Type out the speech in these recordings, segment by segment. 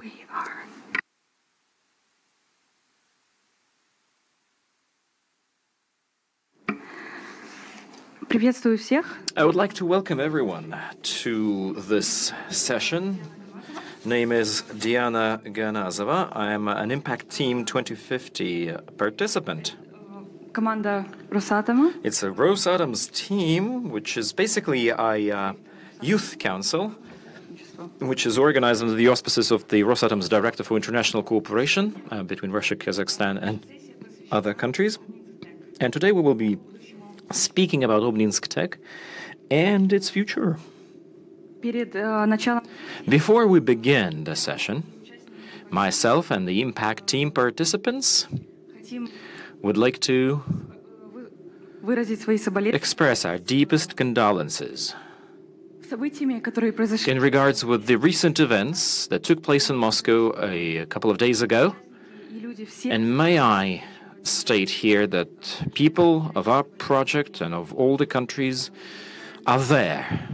We are. Приветствую всех. I would like to welcome everyone to this session. Name is Diana Ganazova. I am an Impact Team 2050 participant. Команда Росатома. It's a Rosatom's team, which is basically a youth council, which is organized under the auspices of the Rosatom's Director for International Cooperation between Russia, Kazakhstan, and other countries. And today we will be speaking about Obninsk Tech and its future. Before we begin the session, myself and the Impact Team participants would like to express our deepest condolences in regards with the recent events that took place in Moscow a couple of days ago. And may I state here that people of our project and of all the countries are there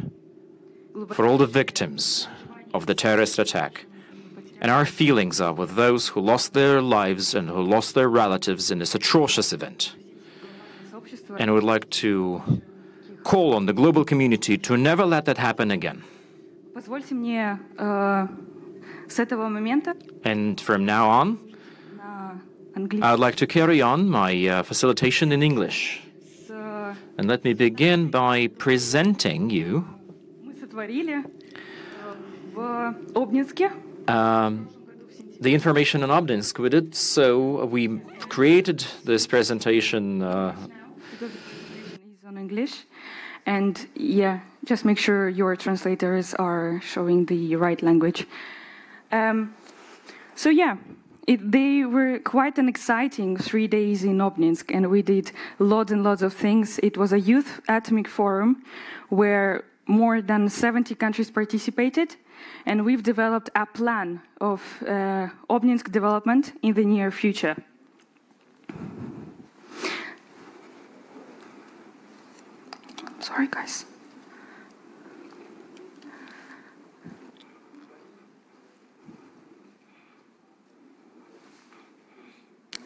for all the victims of the terrorist attack. And our feelings are with those who lost their lives and who lost their relatives in this atrocious event. And I would like to call on the global community to never let that happen again. And from now on, I would like to carry on my facilitation in English. And let me begin by presenting you the information on Obninsk. We did so. We created this presentation on English, and yeah, just make sure your translators are showing the right language. So yeah. They were quite an exciting 3 days in Obninsk, and we did lots and lots of things. It was a youth atomic forum where more than 70 countries participated, and we've developed a plan of Obninsk development in the near future. Sorry, guys.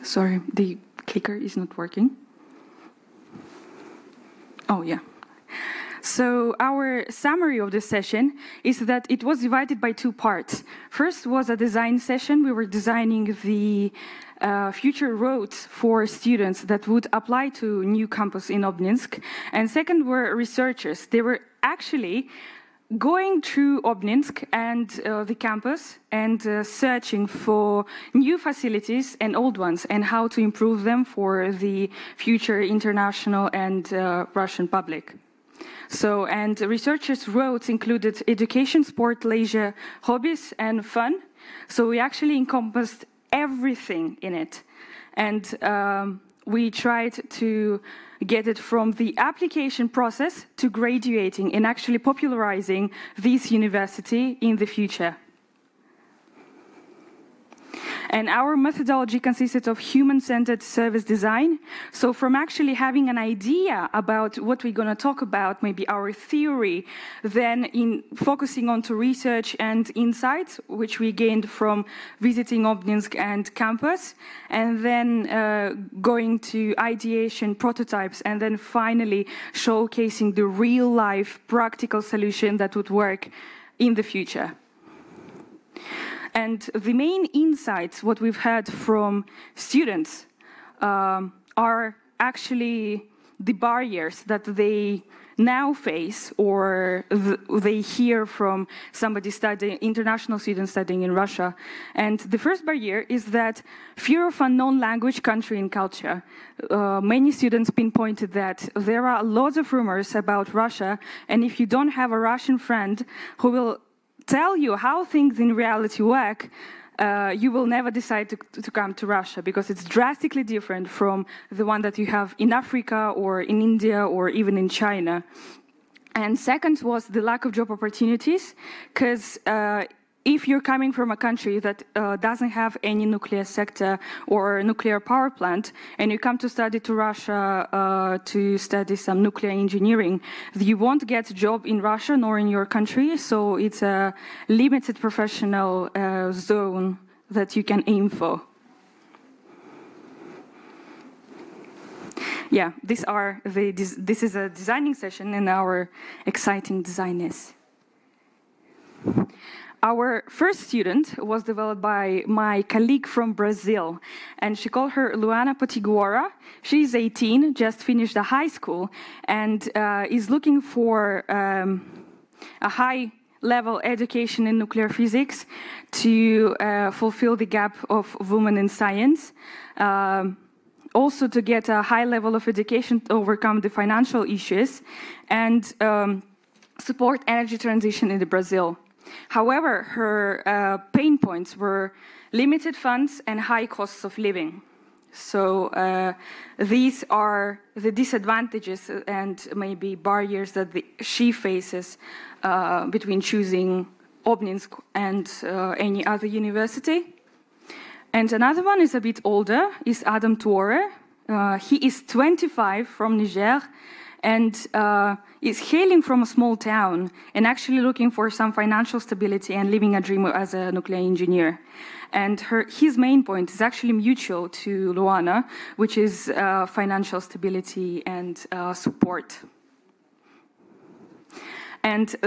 Sorry, the clicker is not working. Oh, yeah. So our summary of this session is that it was divided by two parts. First was a design session. We were designing the future roads for students that would apply to new campus in Obninsk. And second were researchers. They were actually going through Obninsk and the campus and searching for new facilities and old ones and how to improve them for the future international and Russian public. So, and researchers' roads included education, sport, leisure, hobbies, and fun. So we actually encompassed everything in it. And we tried to get it from the application process to graduating and actually popularizing this university in the future. And our methodology consisted of human-centered service design. So from actually having an idea about what we're going to talk about, maybe our theory, then in focusing on to research and insights, which we gained from visiting Obninsk and campus, and then going to ideation, prototypes, and then finally showcasing the real-life practical solution that would work in the future. And the main insights, what we've had from students, are actually the barriers that they now face, or they hear from somebody studying, international students studying in Russia. And the first barrier is that fear of unknown language, country, and culture. Many students pinpointed that there are lots of rumors about Russia, and if you don't have a Russian friend who will tell you how things in reality work, you will never decide to come to Russia, because it's drastically different from the one that you have in Africa or in India or even in China. And second was the lack of job opportunities, because if you're coming from a country that doesn't have any nuclear sector or nuclear power plant, and you come to study to Russia to study some nuclear engineering, you won't get a job in Russia nor in your country, so it's a limited professional zone that you can aim for. Yeah, this is a designing session in our exciting designers. Our first student was developed by my colleague from Brazil, and she called her Luana Potiguara. She's 18, just finished a high school, and is looking for a high-level education in nuclear physics to fulfill the gap of women in science. Also to get a high level of education to overcome the financial issues and support energy transition in Brazil. However, her pain points were limited funds and high costs of living. So these are the disadvantages and maybe barriers that she faces between choosing Obninsk and any other university. And another one is a bit older, is Adam Touare. He is 25 from Niger and is hailing from a small town and actually looking for some financial stability and living a dream as a nuclear engineer. And his main point is actually mutual to Luana, which is financial stability and support. And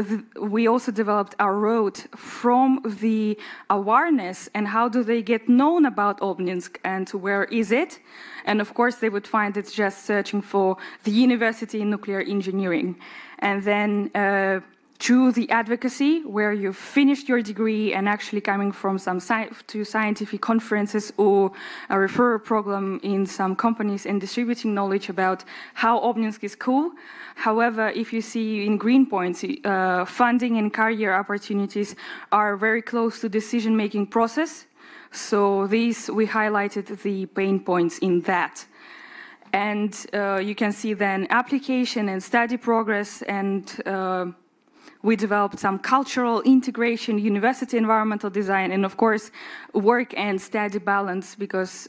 we also developed our road from the awareness and how do they get known about Obninsk and where is it. And of course, they would find it just searching for the university in nuclear engineering. And then through the advocacy, where you've finished your degree and actually coming from some to scientific conferences or a referral program in some companies and distributing knowledge about how Obninsk is cool. However, if you see in green points, funding and career opportunities are very close to decision-making process. So these, we highlighted the pain points in that. And you can see then application and study progress, and we developed some cultural integration, university environmental design, and of course, work and study balance, because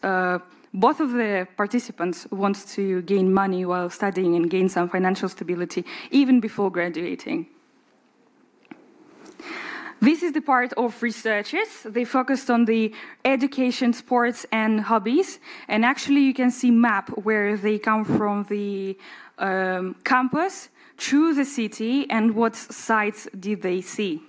both of the participants want to gain money while studying and gain some financial stability even before graduating. This is the part of researchers. They focused on the education, sports, and hobbies. And actually, you can see map where they come from the campus, through the city, and what sites did they see.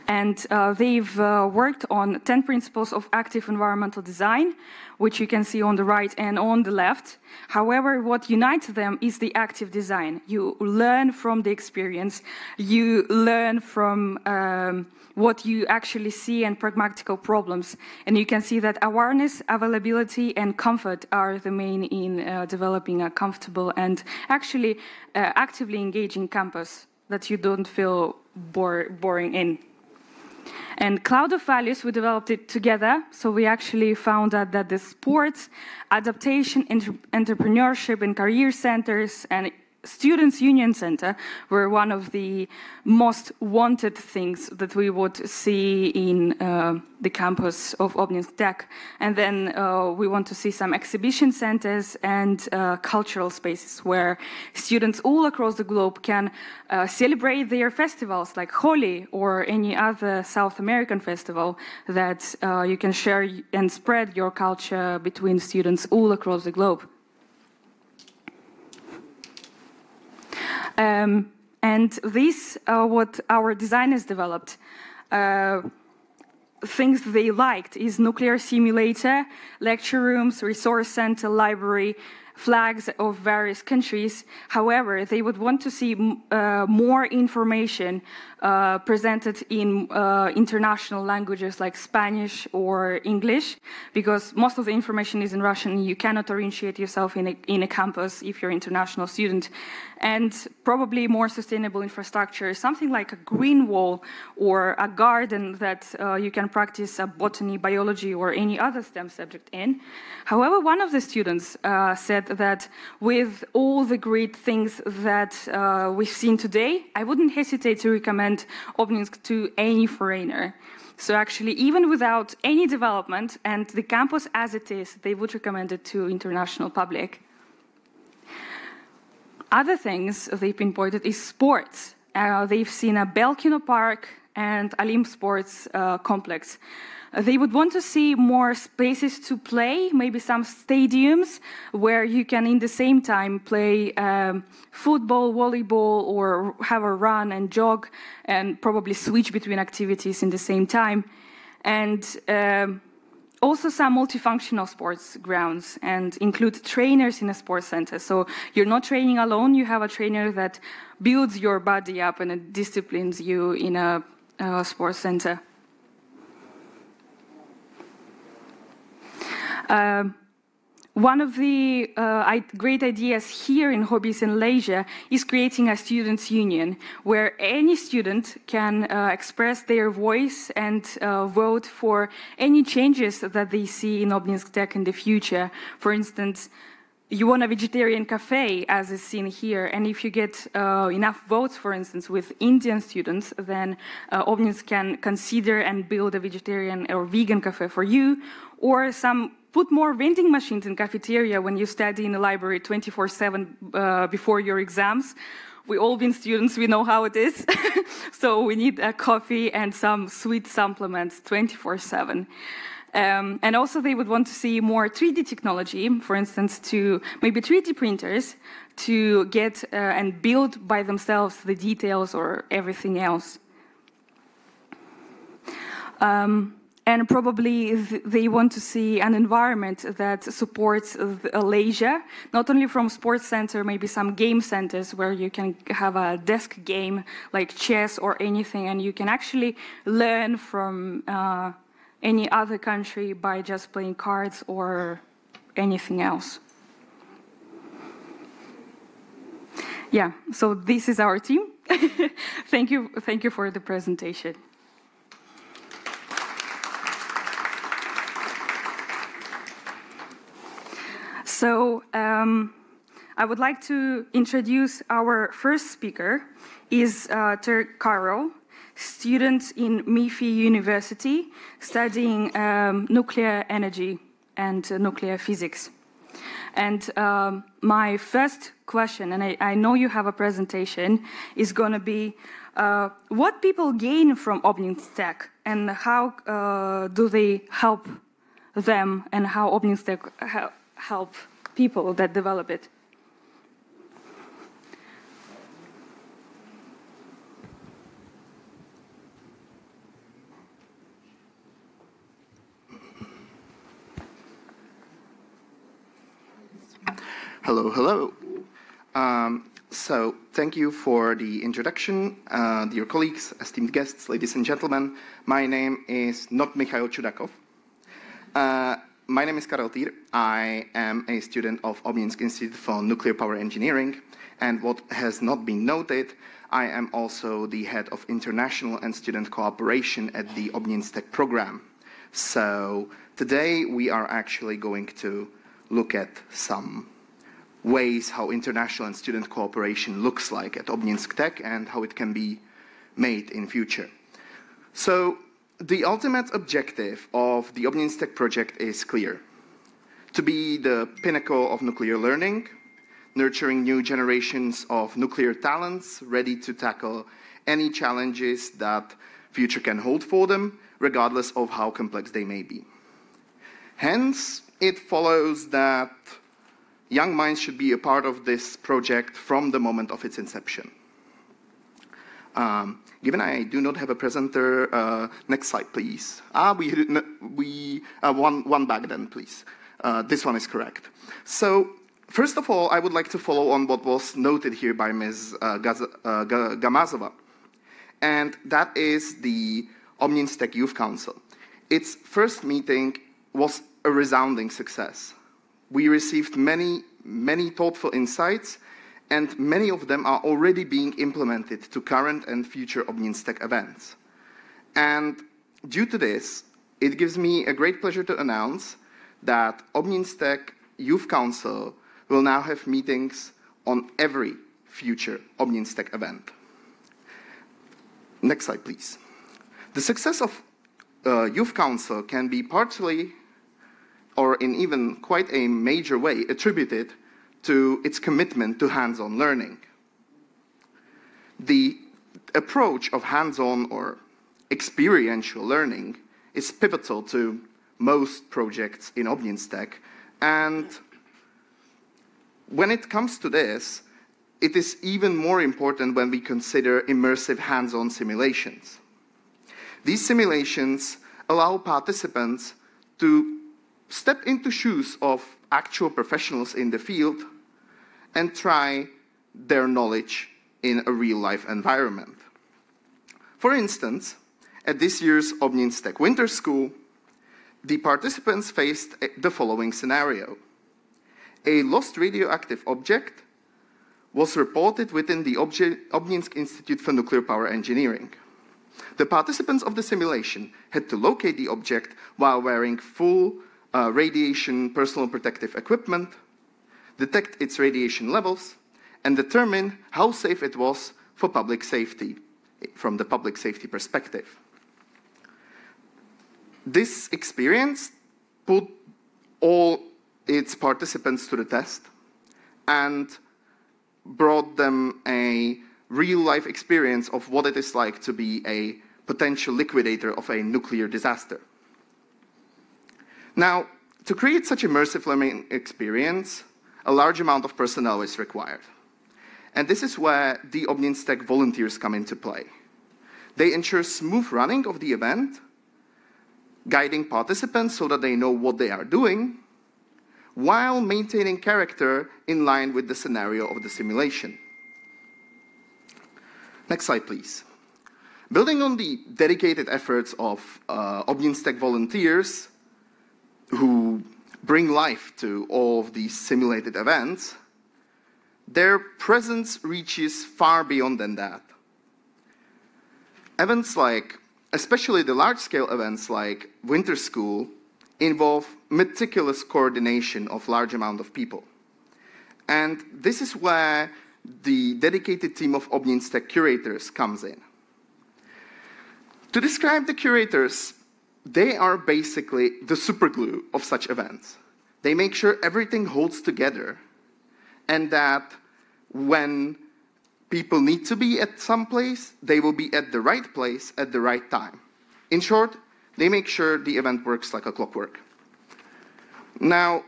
And they've worked on 10 principles of active environmental design, which you can see on the right and on the left. However, what unites them is the active design. You learn from the experience, you learn from what you actually see and pragmatical problems. And you can see that awareness, availability, and comfort are the main in developing a comfortable and actually actively engaging campus that you don't feel boring in. And Cloud of Values, we developed it together. So we actually found out that the sports, adaptation, entrepreneurship, and career centers, and Students' Union Center were one of the most wanted things that we would see in the campus of Obninsk Tech. And then we want to see some exhibition centers and cultural spaces where students all across the globe can celebrate their festivals like Holi or any other South American festival that you can share and spread your culture between students all across the globe. And this, what our designers developed, things they liked is nuclear simulator, lecture rooms, resource center, library, flags of various countries. However, they would want to see more information presented in international languages like Spanish or English, because most of the information is in Russian. You cannot orientate yourself in a campus if you're an international student. And probably more sustainable infrastructure, something like a green wall or a garden that you can practice botany, biology, or any other STEM subject in. However, one of the students said that with all the great things that we've seen today, I wouldn't hesitate to recommend Obninsk to any foreigner. So actually, even without any development and the campus as it is, they would recommend it to international public. Other things they've pinpointed is sports. They've seen a Belkino Park and Alim Sports complex. They would want to see more spaces to play, maybe some stadiums where you can in the same time play football, volleyball, or have a run and jog and probably switch between activities in the same time. And also some multifunctional sports grounds and include trainers in a sports center. So you're not training alone, you have a trainer that builds your body up and it disciplines you in a sports center. One of the great ideas here in Hobbies and Leisure is creating a students' union, where any student can express their voice and vote for any changes that they see in Obninsk Tech in the future. For instance, you want a vegetarian cafe, as is seen here, and if you get enough votes, for instance, with Indian students, then Obninsk can consider and build a vegetarian or vegan cafe for you, or put more vending machines in cafeteria when you study in the library 24/7 before your exams. We've all been students, we know how it is. So we need a coffee and some sweet supplements 24/7. And also they would want to see more 3D technology, for instance, to maybe 3D printers to get and build by themselves the details or everything else. And probably they want to see an environment that supports leisure, not only from sports center, maybe some game centers where you can have a desk game like chess or anything, and you can actually learn from any other country by just playing cards or anything else. Yeah, so this is our team. Thank you for the presentation. So I would like to introduce our first speaker, is Turk Karo, student in Mifi University, studying nuclear energy and nuclear physics. And my first question, and I know you have a presentation, is going to be what people gain from Obninsk Tech and how do they help them and how Obninsk Tech help people that develop it. Hello, hello. So thank you for the introduction, dear colleagues, esteemed guests, ladies and gentlemen. My name is not Mikhail Chudakov. My name is Karel Týr. I am a student of Obninsk Institute for Nuclear Power Engineering, and what has not been noted, I am also the head of international and student cooperation at the Obninsk Tech program. So today we are actually going to look at some ways how international and student cooperation looks like at Obninsk Tech and how it can be made in future. So the ultimate objective of the Obninsk Tech project is clear: to be the pinnacle of nuclear learning, nurturing new generations of nuclear talents ready to tackle any challenges that future can hold for them, regardless of how complex they may be. Hence, it follows that young minds should be a part of this project from the moment of its inception. Given I do not have a presenter, next slide, please. One back then, please. This one is correct. So, first of all, I would like to follow on what was noted here by Ms. Gamazova, and that is the Obninsk Tech Youth Council. Its first meeting was a resounding success. We received many thoughtful insights, and many of them are already being implemented to current and future Obninsk Tech events. And due to this, it gives me a great pleasure to announce that Obninsk Tech Youth Council will now have meetings on every future Obninsk event. Next slide, please. The success of Youth Council can be partly, or in even quite a major way, attributed to its commitment to hands-on learning. The approach of hands-on or experiential learning is pivotal to most projects in Obninsk, and when it comes to this, it is even more important when we consider immersive hands-on simulations. These simulations allow participants to step into shoes of actual professionals in the field and try their knowledge in a real-life environment. For instance, at this year's Obninsk Winter School, the participants faced the following scenario. A lost radioactive object was reported within the Obninsk Institute for Nuclear Power Engineering. The participants of the simulation had to locate the object while wearing full radiation personal protective equipment, detect its radiation levels, and determine how safe it was for public safety, from the public safety perspective. This experience put all its participants to the test and brought them a real-life experience of what it is like to be a potential liquidator of a nuclear disaster. Now, to create such immersive learning experience, a large amount of personnel is required. And this is where the Obninsk volunteers come into play. They ensure smooth running of the event, guiding participants so that they know what they are doing, while maintaining character in line with the scenario of the simulation. Next slide, please. Building on the dedicated efforts of Obninsk volunteers who bring life to all of these simulated events, their presence reaches far beyond than that. Events like, especially the large-scale events like Winter School, involve meticulous coordination of large amount of people. And this is where the dedicated team of Obninsk curators comes in. To describe the curators, they are basically the superglue of such events. They make sure everything holds together and that when people need to be at some place, they will be at the right place at the right time. In short, they make sure the event works like a clockwork. Now,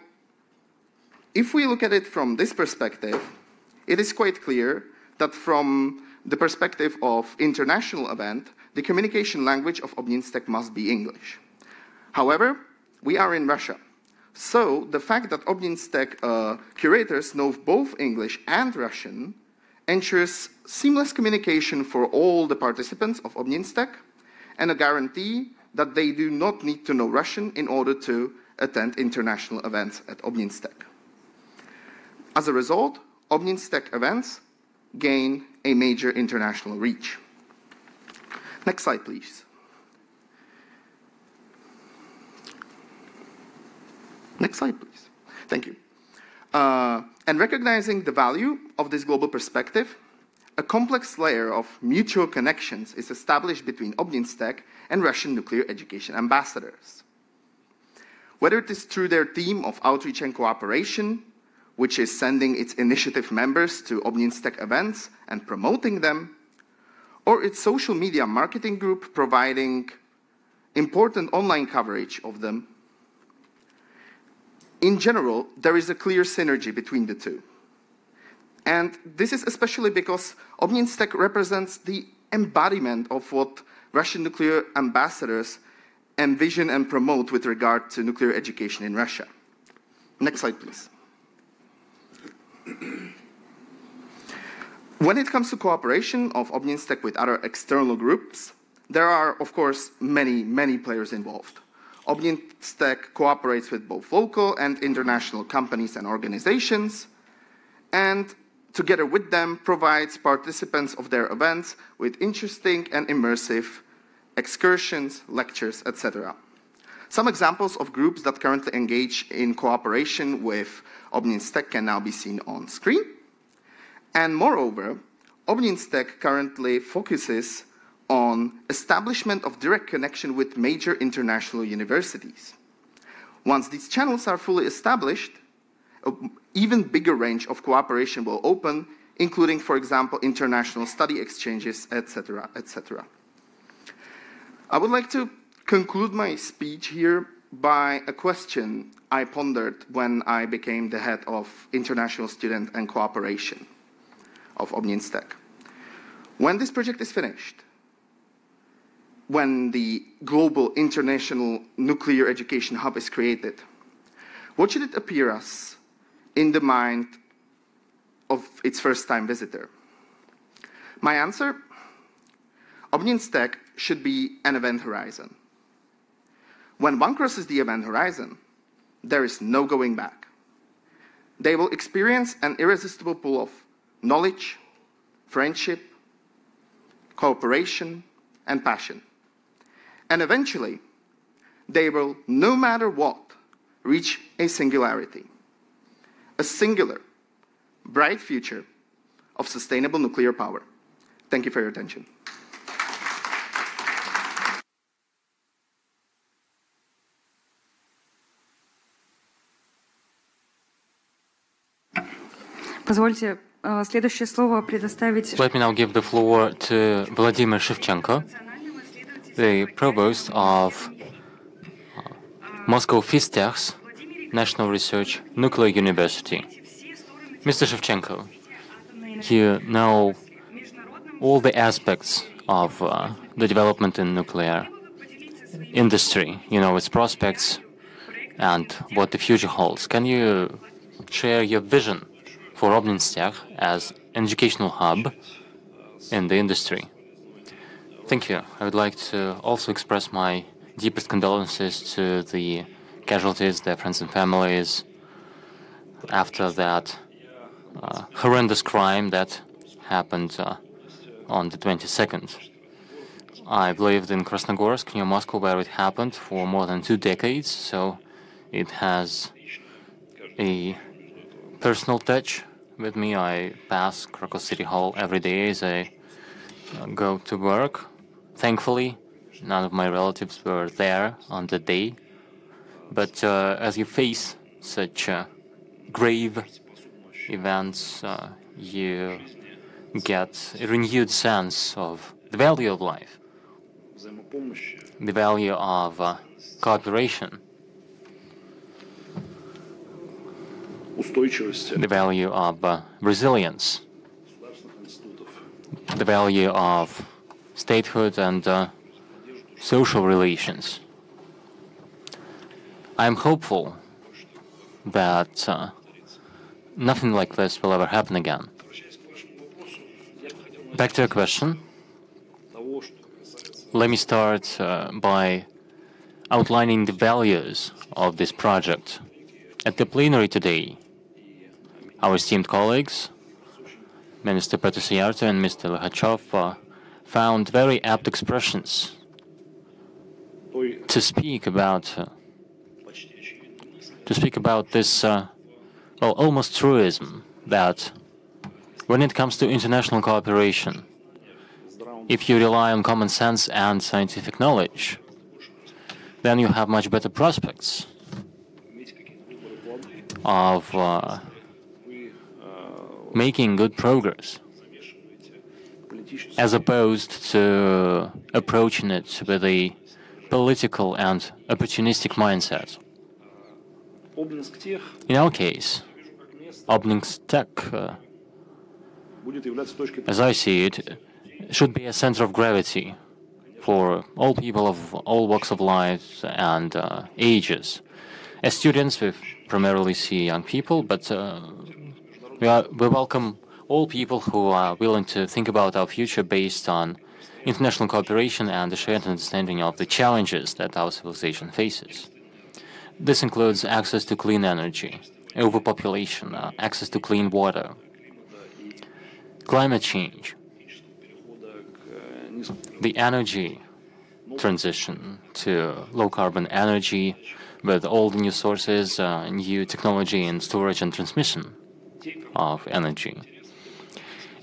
if we look at it from this perspective, it is quite clear that from the perspective of international event, the communication language of Obninsk must be English. However, we are in Russia. So the fact that Obninsk curators know both English and Russian ensures seamless communication for all the participants of Obninsk and a guarantee that they do not need to know Russian in order to attend international events at Obninsk. As a result, Obninsk events gain a major international reach. Next slide, please. Next slide, please. Thank you. And recognizing the value of this global perspective, a complex layer of mutual connections is established between Obninsk and Russian nuclear education ambassadors. Whether it is through their team of outreach and cooperation, which is sending its initiative members to Obninsk events and promoting them, or its social media marketing group providing important online coverage of them. In general, there is a clear synergy between the two. And this is especially because Obninsk represents the embodiment of what Russian nuclear ambassadors envision and promote with regard to nuclear education in Russia. Next slide, please. When it comes to cooperation of Obninsk with other external groups, there are, of course, many players involved. Obninsk cooperates with both local and international companies and organizations, and together with them provides participants of their events with interesting and immersive excursions, lectures, etc. Some examples of groups that currently engage in cooperation with Obninsk can now be seen on screen. And moreover, Obninsk currently focuses on establishment of direct connection with major international universities. Once these channels are fully established, an even bigger range of cooperation will open, including, for example, international study exchanges, etc., etc. I would like to conclude my speech here by a question I pondered when I became the head of International Student and Cooperation of Obninsk. When this project is finished, when the global international nuclear education hub is created, what should it appear as in the mind of its first-time visitor? My answer, Obninsk should be an event horizon. When one crosses the event horizon, there is no going back. They will experience an irresistible pull of knowledge, friendship, cooperation, and passion. And eventually, they will, no matter what, reach a singularity, a singular, bright future of sustainable nuclear power. Thank you for your attention. Позвольте следующее слово предоставить. Let me now give the floor to Vladimir Shevchenko, the provost of Moscow FISTECH's National Research Nuclear University. Mr. Shevchenko, you know all the aspects of the development in nuclear industry, you know its prospects and what the future holds. Can you share your vision for Obninsk as an educational hub in the industry? Thank you. I would like to also express my deepest condolences to the casualties, their friends and families, after that horrendous crime that happened on the 22nd. I've lived in Krasnogorsk, near Moscow, where it happened for more than 2 decades, so it has a personal touch with me. I pass Krakow City Hall every day as I go to work. Thankfully, none of my relatives were there on the day. But as you face such grave events, you get a renewed sense of the value of life, the value of cooperation, the value of resilience, the value of statehood and social relations. I'm hopeful that nothing like this will ever happen again. Back to your question. Let me start by outlining the values of this project. At the plenary today, our esteemed colleagues, Minister Petrosiyarto and Mr. Likhachov, found very apt expressions to speak about this, well, almost truism that when it comes to international cooperation, if you rely on common sense and scientific knowledge, then you have much better prospects of making good progress, as opposed to approaching it with a political and opportunistic mindset. In our case, Obninsk, as I see it, should be a center of gravity for all people of all walks of life and ages. As students, we primarily see young people, but we welcome all people who are willing to think about our future based on international cooperation and a shared understanding of the challenges that our civilization faces. This includes access to clean energy, overpopulation, access to clean water, climate change, the energy transition to low-carbon energy with all the new sources, new technology in storage and transmission of energy.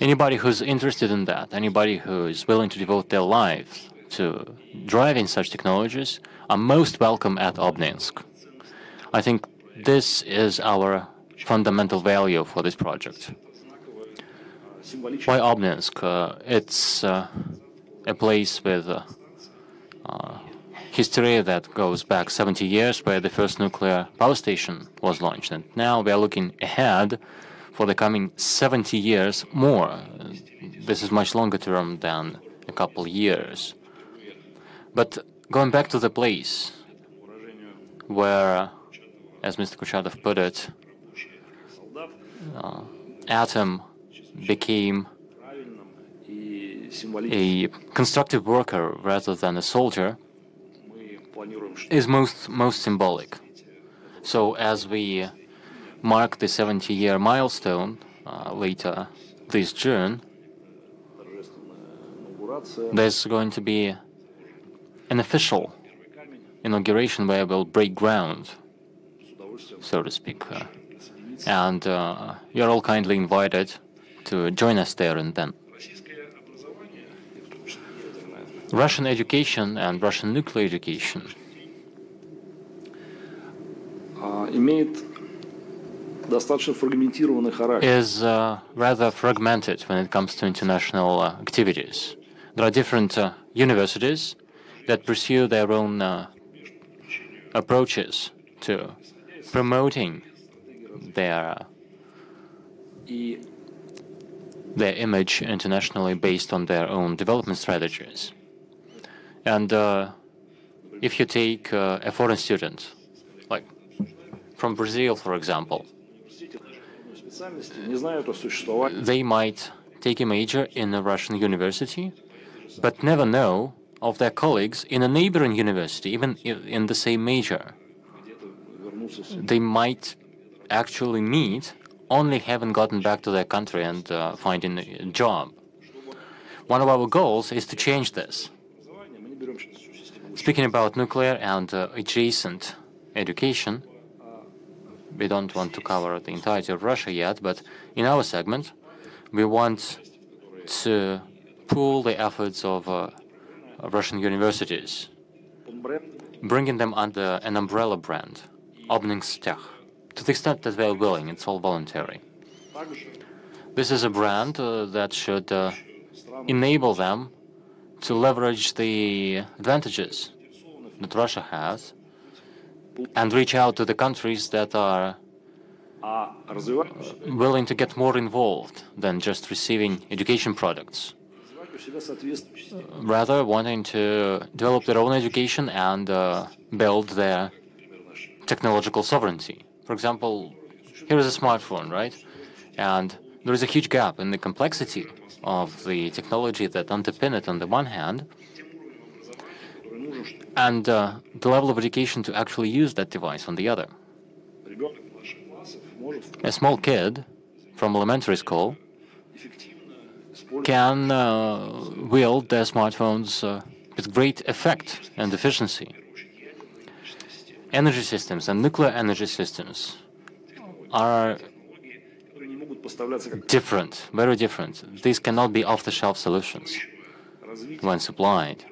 Anybody who's interested in that, anybody who is willing to devote their life to driving such technologies, are most welcome at Obninsk. I think this is our fundamental value for this project. Why Obninsk? It's a place with history that goes back 70 years, where the first nuclear power station was launched. And now we are looking ahead for the coming 70 years more. This is much longer term than a couple years. But going back to the place where, as Mr. Kurchatov put it, atom became a constructive worker rather than a soldier, is most symbolic. So as we mark the 70-year milestone later this June, there's going to be an official inauguration where we'll break ground, so to speak. And you're all kindly invited to join us there and then. Russian education and Russian nuclear education is rather fragmented when it comes to international activities. There are different universities that pursue their own approaches to promoting their image internationally based on their own development strategies. And if you take a foreign student, like from Brazil, for example, they might take a major in a Russian university, but never know of their colleagues in a neighboring university, even in the same major. They might actually meet, only having gotten back to their country and finding a job. One of our goals is to change this. Speaking about nuclear and adjacent education, we don't want to cover the entirety of Russia yet, but in our segment, we want to pool the efforts of Russian universities, bringing them under an umbrella brand, Obninsk, to the extent that they are willing. It's all voluntary. This is a brand that should enable them to leverage the advantages that Russia has and reach out to the countries that are willing to get more involved than just receiving education products, rather wanting to develop their own education and build their technological sovereignty. For example, here is a smartphone, right? And there is a huge gap in the complexity of the technology that underpin it on the one hand, and the level of education to actually use that device on the other. A small kid from elementary school can wield their smartphones with great effect and efficiency. Energy systems and nuclear energy systems are different, very different. These cannot be off-the-shelf solutions when supplied.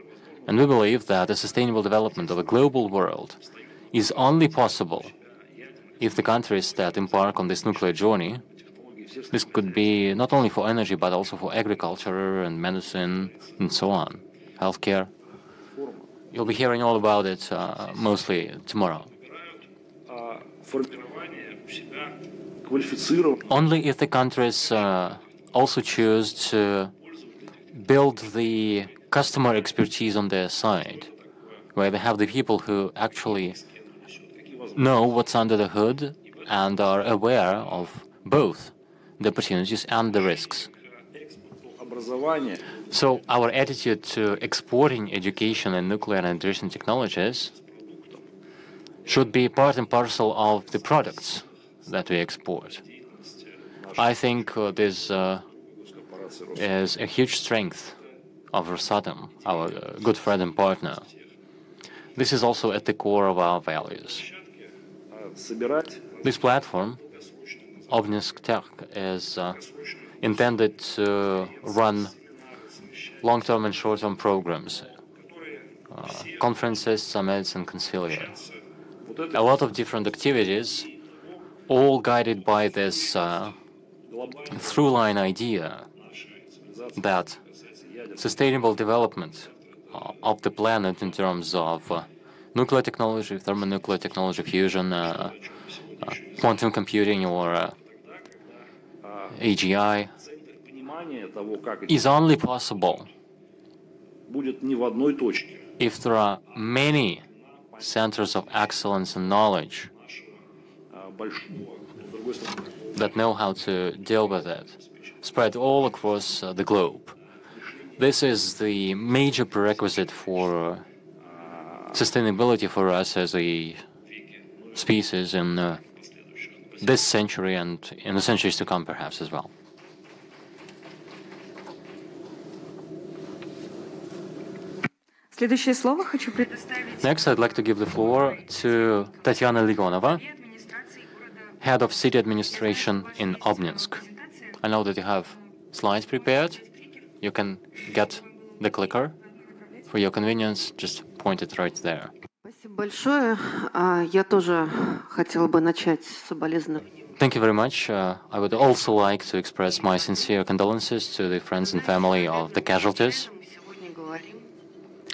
And we believe that the sustainable development of a global world is only possible if the countries that embark on this nuclear journey, this could be not only for energy, but also for agriculture and medicine and so on, healthcare. You'll be hearing all about it mostly tomorrow. Only if the countries also choose to build the customer expertise on their side, where they have the people who actually know what's under the hood and are aware of both the opportunities and the risks. So our attitude to exporting education and nuclear and adjacent technologies should be part and parcel of the products that we export. I think this is a huge strength of Rosatom, our good friend and partner. This is also at the core of our values. This platform, Obninsk Tech, is intended to run long-term and short-term programs, conferences, summits, and concilia. A lot of different activities, all guided by this through-line idea that sustainable development of the planet in terms of nuclear technology, thermonuclear technology, fusion, quantum computing, or AGI is only possible if there are many centers of excellence and knowledge that know how to deal with it, spread all across the globe. This is the major prerequisite for sustainability for us as a species in this century and in the centuries to come, perhaps, as well. Next, I'd like to give the floor to Tatiana Ligonova, head of city administration in Obninsk. I know that you have slides prepared. You can get the clicker. For your convenience, just point it right there. Thank you very much. I would also like to express my sincere condolences to the friends and family of the casualties.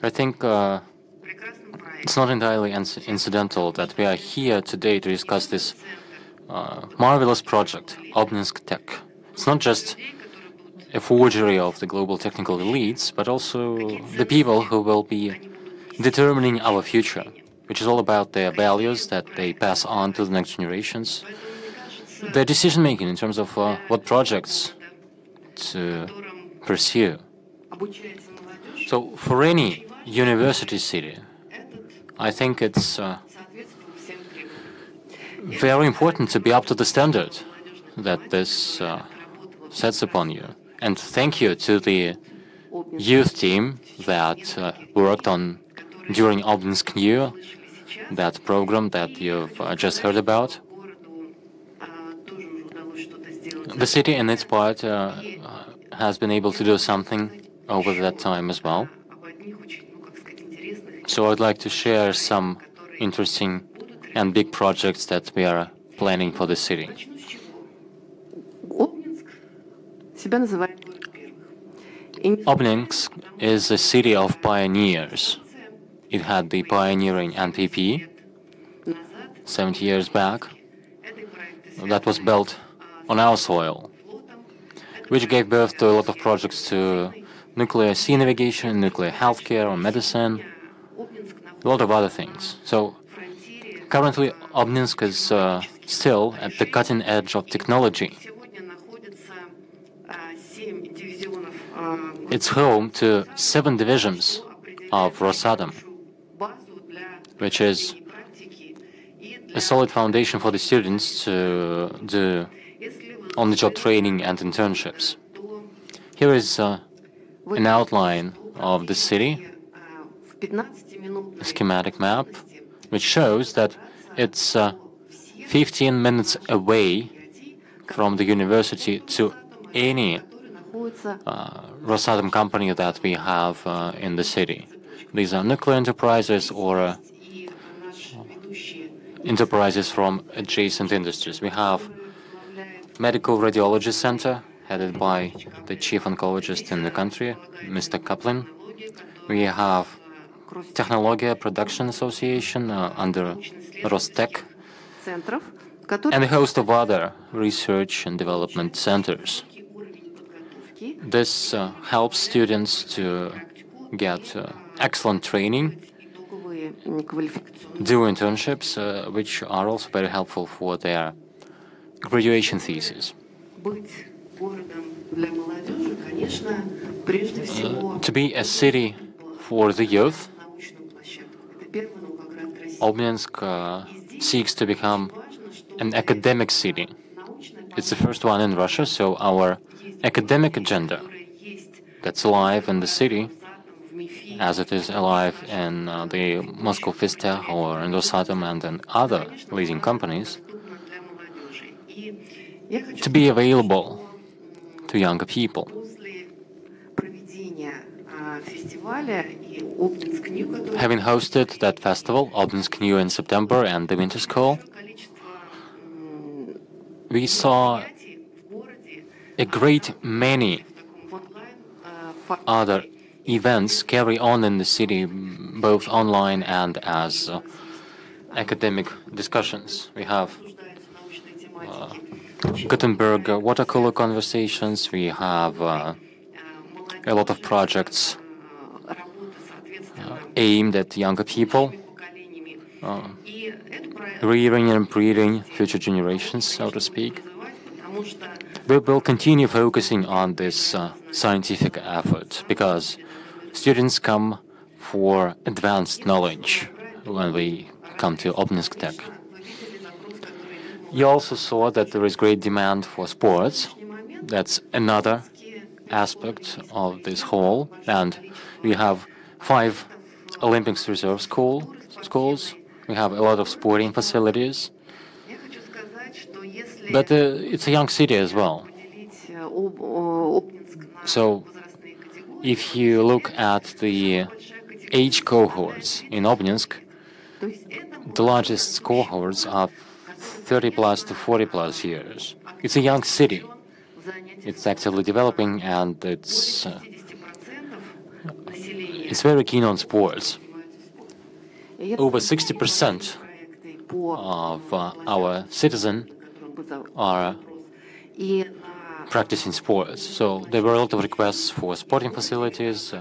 I think it's not entirely incidental that we are here today to discuss this marvelous project, Obninsk Tech. It's not just a forgery of the global technical elites, but also the people who will be determining our future, which is all about their values that they pass on to the next generations, their decision-making in terms of what projects to pursue. So for any university city, I think it's very important to be up to the standard that this sets upon you. And thank you to the youth team that worked on during Obninsk Year, that program that you've just heard about. The city in its part has been able to do something over that time as well. So I'd like to share some interesting and big projects that we are planning for the city. Obninsk is a city of pioneers. It had the pioneering NPP 70 years back that was built on our soil, which gave birth to a lot of projects to nuclear sea navigation, nuclear healthcare or medicine, a lot of other things. So currently Obninsk is still at the cutting edge of technology. It's home to 7 divisions of Rosatom, which is a solid foundation for the students to do on-the-job training and internships. Here is an outline of the city, a schematic map, which shows that it's 15 minutes away from the university to any Rosatom company that we have in the city. These are nuclear enterprises or enterprises from adjacent industries. We have Medical Radiology Center, headed by the chief oncologist in the country, Mr. Kaplan. We have Technologia Production Association under Rostec, and a host of other research and development centers. This helps students to get excellent training, do internships, which are also very helpful for their graduation thesis. To be a city for the youth, Obninsk seeks to become an academic city. It's the first one in Russia, so our academic agenda that's alive in the city, as it is alive in the Moscow Fistech or Indosat and in other leading companies, to be available to younger people. Having hosted that festival, Obninsk New in September and the Winter School, we saw a great many other events carry on in the city, both online and as academic discussions. We have Gutenberg watercolor conversations, we have a lot of projects aimed at younger people, rearing and breeding future generations, so to speak. We will continue focusing on this scientific effort because students come for advanced knowledge when we come to Obninsk Tech. You also saw that there is great demand for sports. That's another aspect of this whole. And we have 5 Olympics reserve schools. We have a lot of sporting facilities. But it's a young city as well. So if you look at the age cohorts in Obninsk, the largest cohorts are 30 plus to 40 plus years. It's a young city. It's actively developing and it's very keen on sports. Over 60% of our citizens are practicing sports. So there were a lot of requests for sporting facilities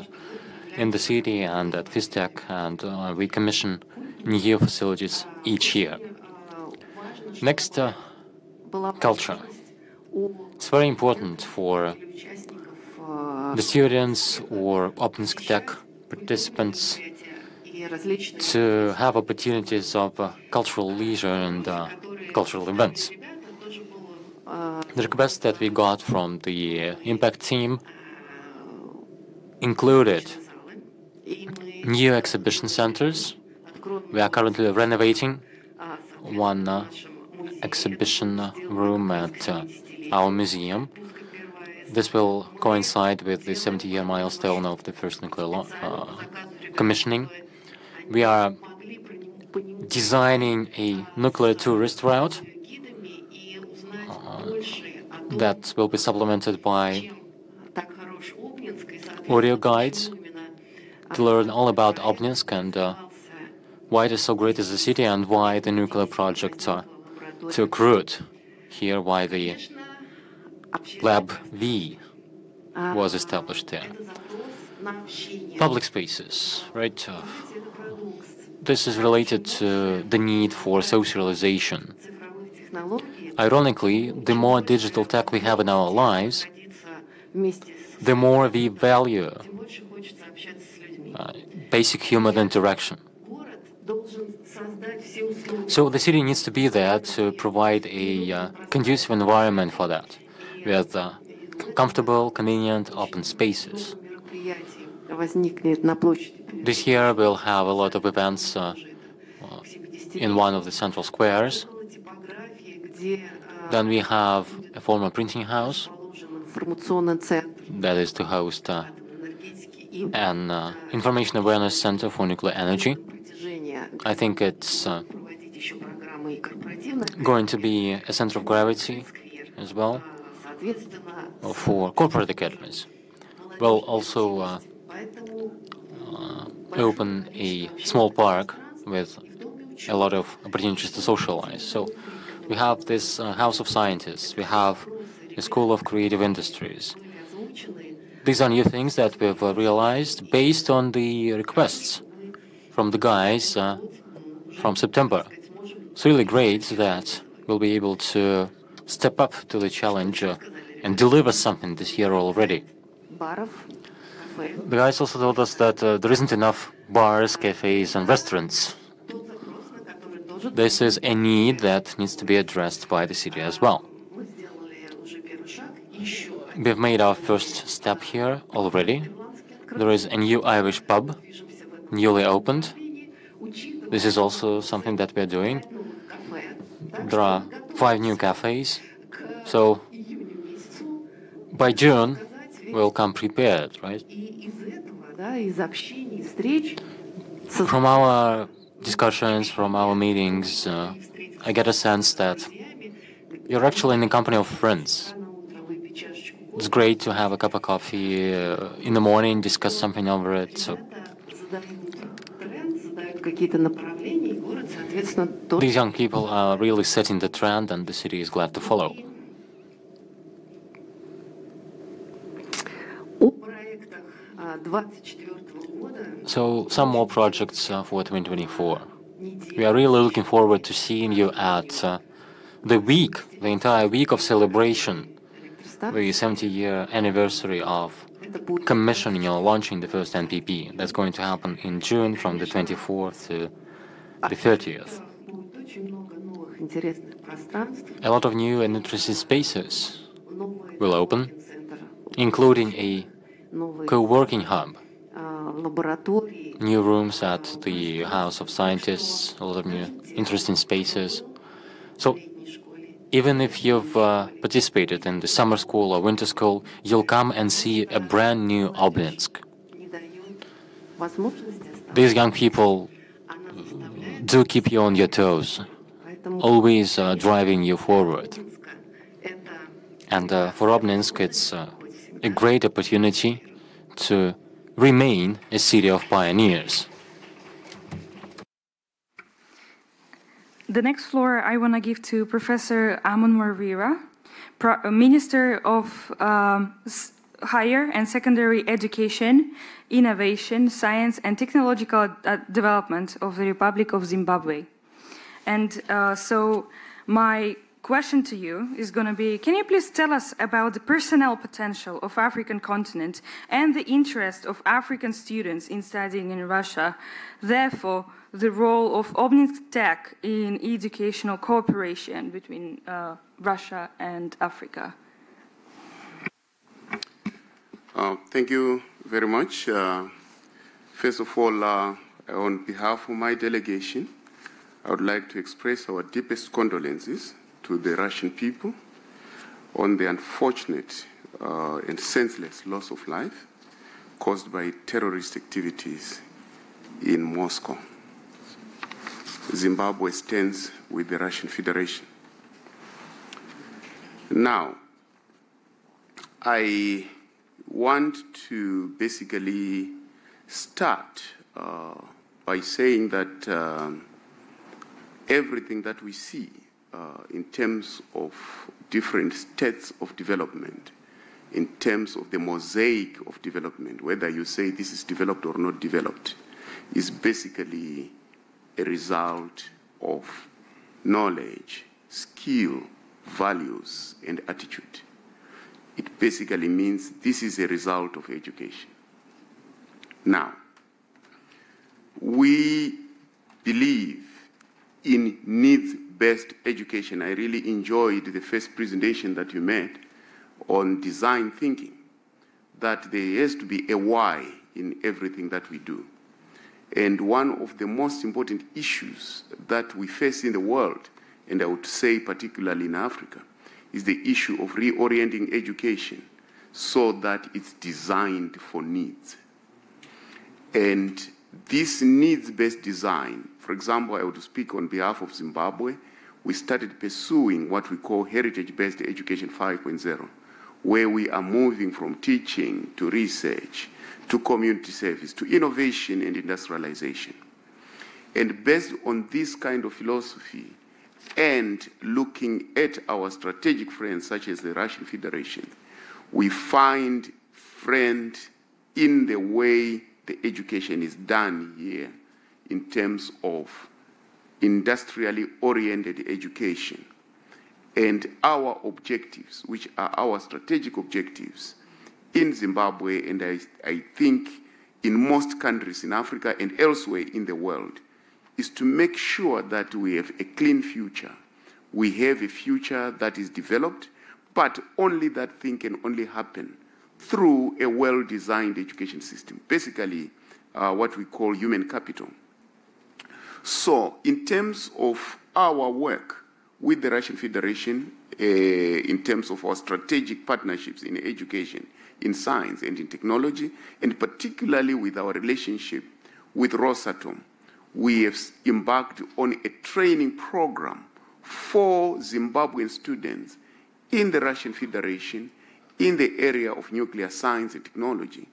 in the city and at Fistech, and we commission new facilities each year. Next, culture. It's very important for the students or Obninsk Tech participants to have opportunities of cultural leisure and cultural events. The requests that we got from the impact team included new exhibition centers. We are currently renovating one exhibition room at our museum. This will coincide with the 70-year milestone of the first nuclear commissioning. We are designing a nuclear tourist route that will be supplemented by audio guides to learn all about Obninsk and why it is so great as a city and why the nuclear project took root here, why the Lab V was established there. Public spaces, right? This is related to the need for socialization. Ironically, the more digital tech we have in our lives, the more we value basic human interaction. So the city needs to be there to provide a conducive environment for that, with comfortable, convenient, open spaces. This year we'll have a lot of events in one of the central squares. Then we have a former printing house that is to host an information awareness center for nuclear energy. I think it's going to be a center of gravity as well for corporate academies. We'll also open a small park with a lot of opportunities to socialize. So we have this House of Scientists, we have a School of Creative Industries. These are new things that we've realized based on the requests from the guys from September. It's really great that we'll be able to step up to the challenge and deliver something this year already. The guys also told us that there isn't enough bars, cafes, and restaurants. This is a need that needs to be addressed by the city as well. we've made our first step here already. There is a new Irish pub, newly opened. This is also something that we're doing. There are 5 new cafes. So by June, we'll come prepared, right? From our discussions, from our meetings, I get a sense that you're actually in the company of friends. It's great to have a cup of coffee in the morning, discuss something over it. So these young people are really setting the trend, and the city is glad to follow. So some more projects for 2024. We are really looking forward to seeing you at the entire week of celebration, the 70-year anniversary of commissioning or launching the first NPP. That's going to happen in June from the 24th to the 30th. A lot of new and interesting spaces will open, including a co-working hub, new rooms at the House of Scientists, a lot of new interesting spaces. So even if you've participated in the summer school or winter school, you'll come and see a brand new Obninsk. These young people do keep you on your toes, always driving you forward. And for Obninsk, it's a great opportunity to remain a city of pioneers. The next floor I want to give to Professor Amon Marvira, Minister of Higher and Secondary Education, Innovation, Science and Technological Development of the Republic of Zimbabwe. And so my question to you is going to be, can you please tell us about the personnel potential of African continent and the interest of African students in studying in Russia, therefore the role of Obninsk Tech in educational cooperation between Russia and Africa? Thank you very much. First of all, on behalf of my delegation, I would like to express our deepest condolences to the Russian people on the unfortunate and senseless loss of life caused by terrorist activities in Moscow. Zimbabwe stands with the Russian Federation. Now, I want to basically start by saying that everything that we see in terms of different states of development, in terms of the mosaic of development, whether you say this is developed or not developed, is basically a result of knowledge, skill, values, and attitude. It basically means this is a result of education. Now, we believe in needs-based education. I really enjoyed the first presentation that you made on design thinking, that there has to be a why in everything that we do. And one of the most important issues that we face in the world, and I would say particularly in Africa, is the issue of reorienting education so that it's designed for needs. And this needs-based design, for example, I would speak on behalf of Zimbabwe, we started pursuing what we call heritage-based education 5.0, where we are moving from teaching to research, to community service, to innovation and industrialization. And based on this kind of philosophy, and looking at our strategic friends such as the Russian Federation, we find friend in the way the education is done here in terms of industrially oriented education. And our objectives, which are our strategic objectives in Zimbabwe, and I think in most countries in Africa and elsewhere in the world, is to make sure that we have a clean future. We have a future that is developed But only that thing can only happen through a well-designed education system, basically what we call human capital. So in terms of our work with the Russian Federation, in terms of our strategic partnerships in education, in science and in technology, and particularly with our relationship with Rosatom, we have embarked on a training program for Zimbabwean students in the Russian Federation in the area of nuclear science and technology.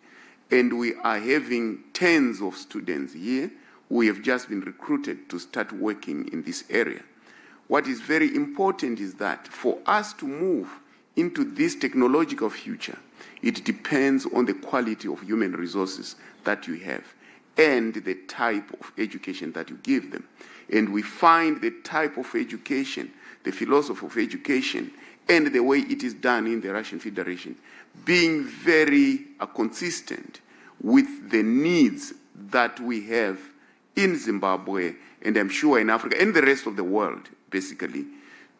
And we are having tens of students here who have just been recruited to start working in this area. What is very important is that for us to move into this technological future, it depends on the quality of human resources that you have and the type of education that you give them. And we find the type of education, the philosophy of education, and the way it is done in the Russian Federation being very consistent with the needs that we have in Zimbabwe, and I'm sure in Africa and the rest of the world, basically,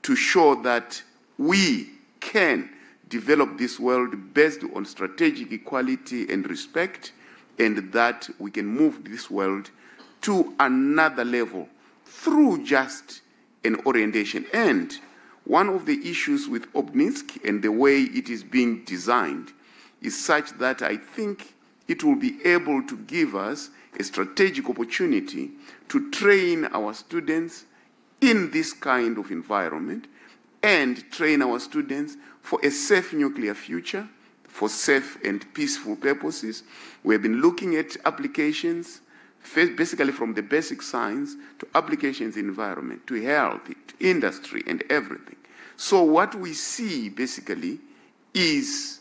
to show that we can develop this world based on strategic equality and respect, and that we can move this world to another level through just an orientation. And one of the issues with Obninsk and the way it is being designed is such that I think it will be able to give us a strategic opportunity to train our students in this kind of environment and train our students for a safe nuclear future, for safe and peaceful purposes. We have been looking at applications, basically from the basic science to applications in environment, to health, to industry, and everything. So what we see, basically, is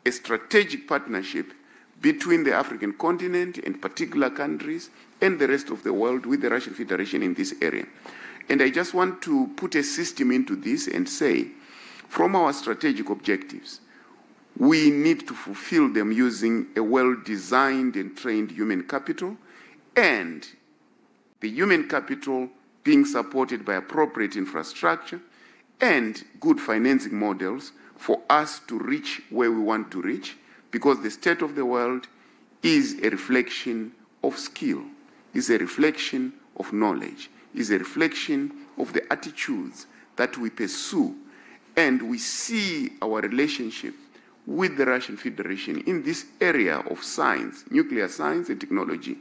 a strategic partnership between the African continent and particular countries and the rest of the world with the Russian Federation in this area. And I just want to put a system into this and say, from our strategic objectives, we need to fulfill them using a well-designed and trained human capital, and the human capital being supported by appropriate infrastructure and good financing models for us to reach where we want to reach, because the state of the world is a reflection of skill, is a reflection of knowledge, is a reflection of the attitudes that we pursue. And we see our relationship with the Russian Federation in this area of science, nuclear science and technology,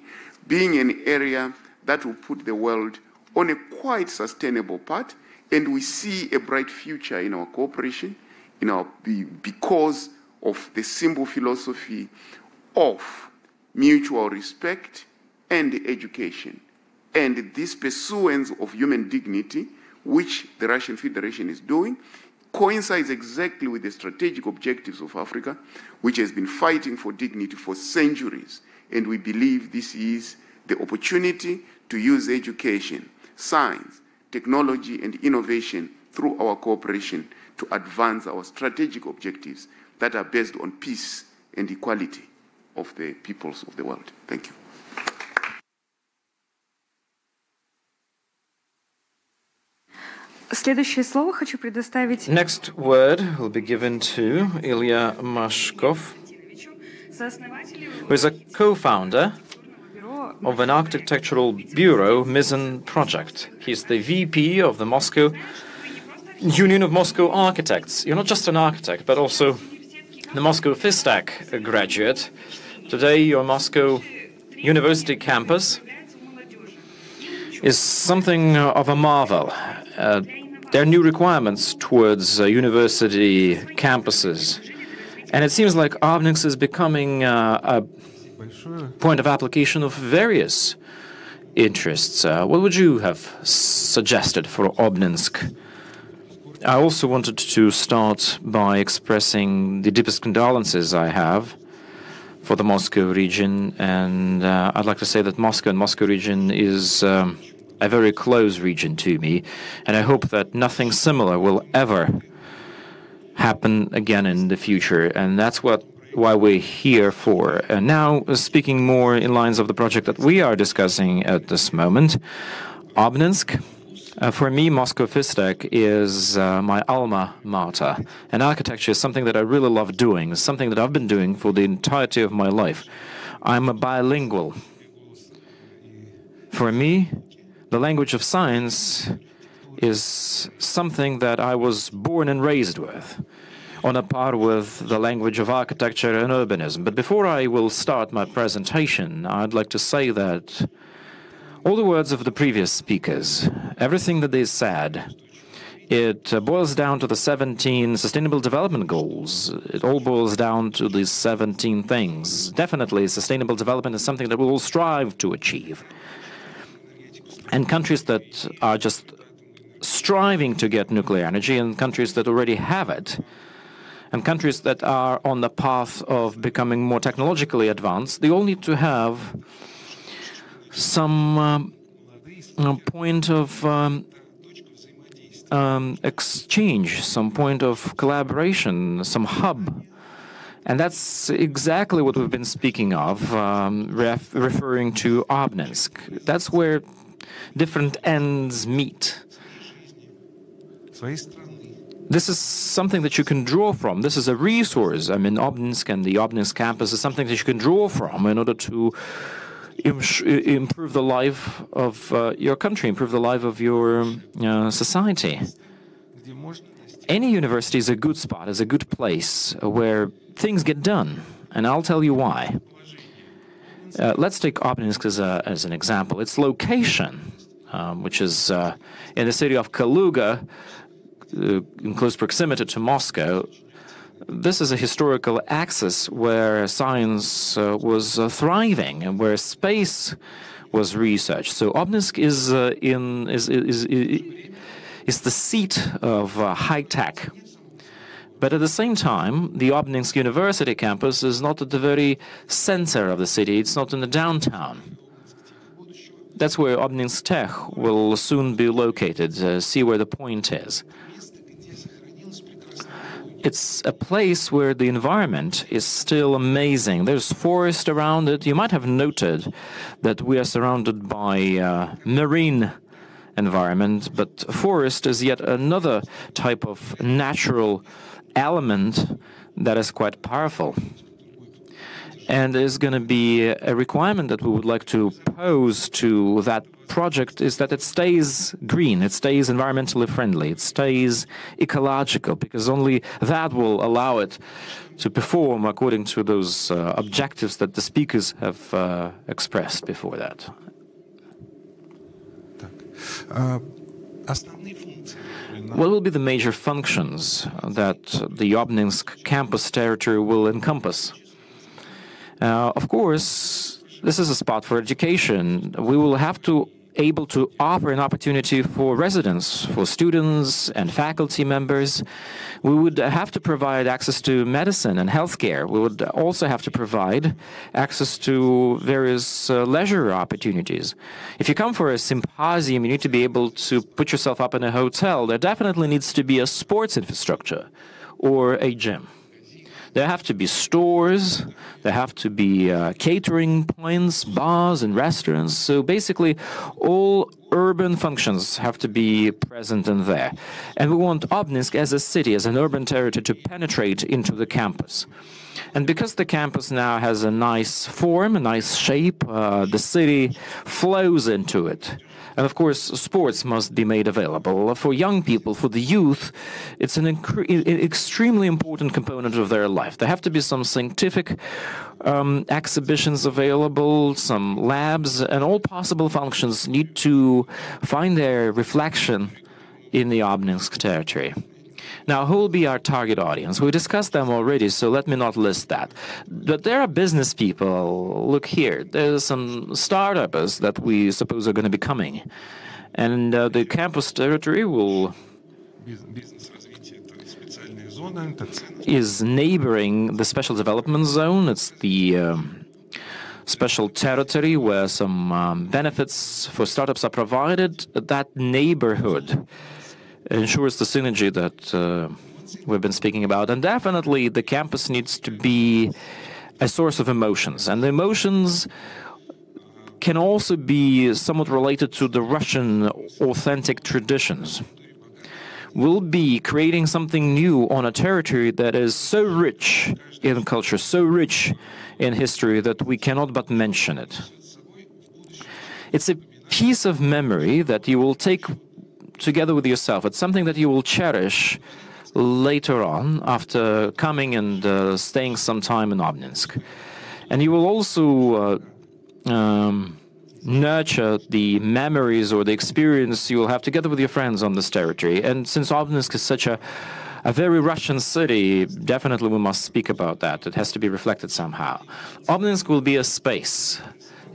being an area that will put the world on a quite sustainable path. And we see a bright future in our cooperation, because of the simple philosophy of mutual respect and education. And this pursuance of human dignity, which the Russian Federation is doing, coincides exactly with the strategic objectives of Africa, which has been fighting for dignity for centuries. And we believe this is the opportunity to use education, science, technology, and innovation through our cooperation to advance our strategic objectives that are based on peace and equality of the peoples of the world. Thank you. Следующее слово хочу предоставить Next word will be given to Ilya Mashkov, who is a co-founder of an architectural bureau, Mizan Project. He's the VP of the Moscow Union of Moscow Architects. You're not just an architect, but also the Moscow FISTAC graduate. Today, your Moscow University campus is something of a marvel. There are new requirements towards university campuses. And it seems like Obninsk is becoming a point of application of various interests. What would you have suggested for Obninsk? I also wanted to start by expressing the deepest condolences I have for the Moscow region, and I'd like to say that Moscow and Moscow region is a very close region to me, and I hope that nothing similar will ever happen again in the future, and that's why we're here for. And now, speaking more in lines of the project that we are discussing at this moment, Obninsk For me, Moscow Fistech is my alma mater, and architecture is something that I really love doing, something that I've been doing for the entirety of my life. I'm a bilingual. For me, the language of science is something that I was born and raised with, on a par with the language of architecture and urbanism. But before I will start my presentation, I'd like to say that all the words of the previous speakers, everything that they said, it boils down to the 17 Sustainable Development Goals. It all boils down to these 17 things. Definitely, sustainable development is something that we will strive to achieve. And countries that are just striving to get nuclear energy, and countries that already have it, and countries that are on the path of becoming more technologically advanced, they all need to have some point of exchange, some point of collaboration, some hub. And that's exactly what we've been speaking of, referring to Obninsk. That's where different ends meet. This is something that you can draw from. This is a resource. I mean, Obninsk and the Obninsk campus is something that you can draw from in order to improve the life of your country, improve the life of your society. Any university is a good spot, is a good place where things get done, and I'll tell you why. Let's take Obninsk as an example. Its location, which is in the city of Kaluga, in close proximity to Moscow, this is a historical axis where science was thriving and where space was researched. So Obninsk is the seat of high tech. But at the same time, the Obninsk University campus is not at the very center of the city. It's not in the downtown. That's where Obninsk Tech will soon be located. See where the point is. It's a place where the environment is still amazing. There's forest around it. You might have noted that we are surrounded by marine environment, but forest is yet another type of natural element that is quite powerful. And there's going to be a requirement that we would like to pose to that project is that it stays green, it stays environmentally friendly, it stays ecological, because only that will allow it to perform according to those objectives that the speakers have expressed before that. What will be the major functions that the Obninsk campus territory will encompass? Of course, this is a spot for education. We will have to able to offer an opportunity for residents, for students and faculty members. We would have to provide access to medicine and healthcare. We would also have to provide access to various leisure opportunities. If you come for a symposium, you need to be able to put yourself up in a hotel. There definitely needs to be a sports infrastructure or a gym. There have to be stores, there have to be catering points, bars and restaurants. So basically, all urban functions have to be present in there. And we want Obninsk as a city, as an urban territory, to penetrate into the campus. And because the campus now has a nice form, a nice shape, the city flows into it. And of course, sports must be made available. For young people, for the youth, it's an extremely important component of their life. There have to be some scientific exhibitions available, some labs, and all possible functions need to find their reflection in the Obninsk territory. Now, who will be our target audience? We discussed them already, so let me not list that. But there are business people. Look here. There's some startups that we suppose are going to be coming. And the campus territory is neighboring the special development zone. It's the special territory where some benefits for startups are provided. That neighborhood ensures the synergy that we've been speaking about. And definitely the campus needs to be a source of emotions. And the emotions can also be somewhat related to the Russian authentic traditions. We'll be creating something new on a territory that is so rich in culture, so rich in history, that we cannot but mention it. It's a piece of memory that you will take together with yourself. It's something that you will cherish later on after coming and staying some time in Obninsk. And you will also nurture the memories or the experience you will have together with your friends on this territory. And since Obninsk is such a very Russian city, definitely we must speak about that. It has to be reflected somehow. Obninsk will be a space.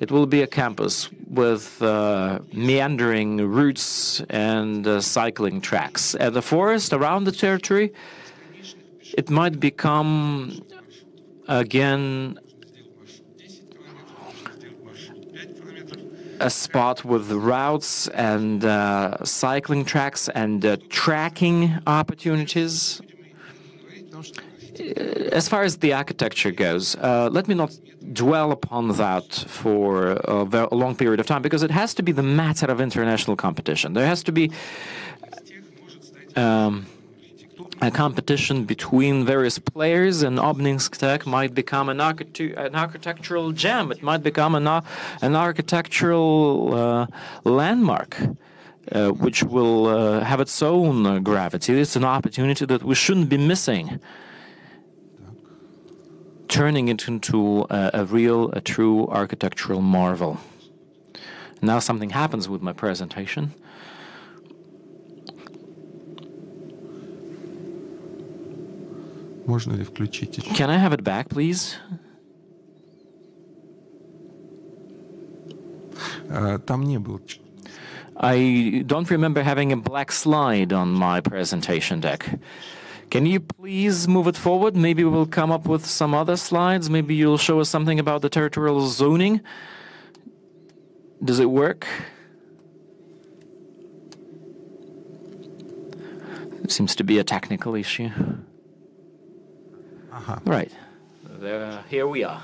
It will be a campus with meandering routes and cycling tracks. And the forest around the territory, it might become, again, a spot with routes and cycling tracks and tracking opportunities. As far as the architecture goes, let me not dwell upon that for a long period of time, because it has to be the matter of international competition. There has to be a competition between various players, and Obninsk Tech might become an architectural gem. It might become an architectural landmark, which will have its own gravity. It's an opportunity that we shouldn't be missing, turning it into a true architectural marvel. Now something happens with my presentation. Can I have it back, please? I don't remember having a black slide on my presentation deck. Can you please move it forward? Maybe we'll come up with some other slides. Maybe you'll show us something about the territorial zoning. Does it work? It seems to be a technical issue. Right. Here we are.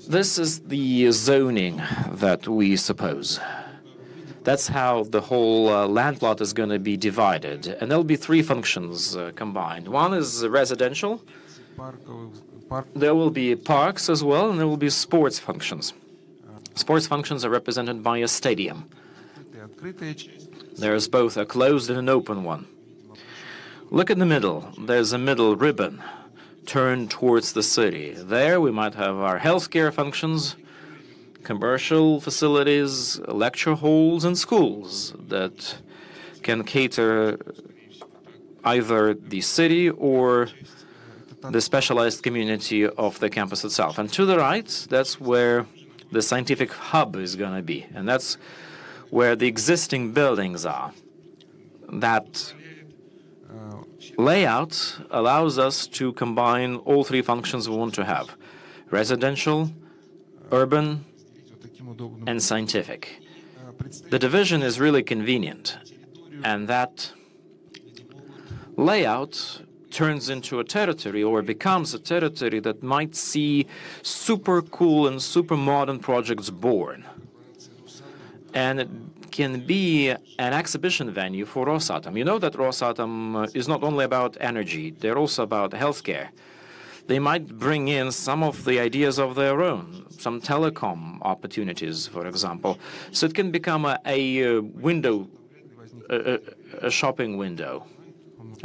This is the zoning that we suppose. That's how the whole land plot is going to be divided. And there'll be three functions combined. One is residential. There will be parks as well, and there will be sports functions. Sports functions are represented by a stadium. There's both a closed and an open one. Look in the middle. There's a middle ribbon turned towards the city. There we might have our healthcare functions, commercial facilities, lecture halls, and schools that can cater either the city or the specialized community of the campus itself. And to the right, that's where the scientific hub is going to be. And that's where the existing buildings are. That layout allows us to combine all three functions we want to have: residential, urban, and scientific. The division is really convenient, and that layout turns into a territory, or becomes a territory, that might see super cool and super modern projects born. And it can be an exhibition venue for Rosatom. You know that Rosatom is not only about energy, they're also about healthcare. They might bring in some of the ideas of their own, some telecom opportunities, for example. So it can become a window, a shopping window.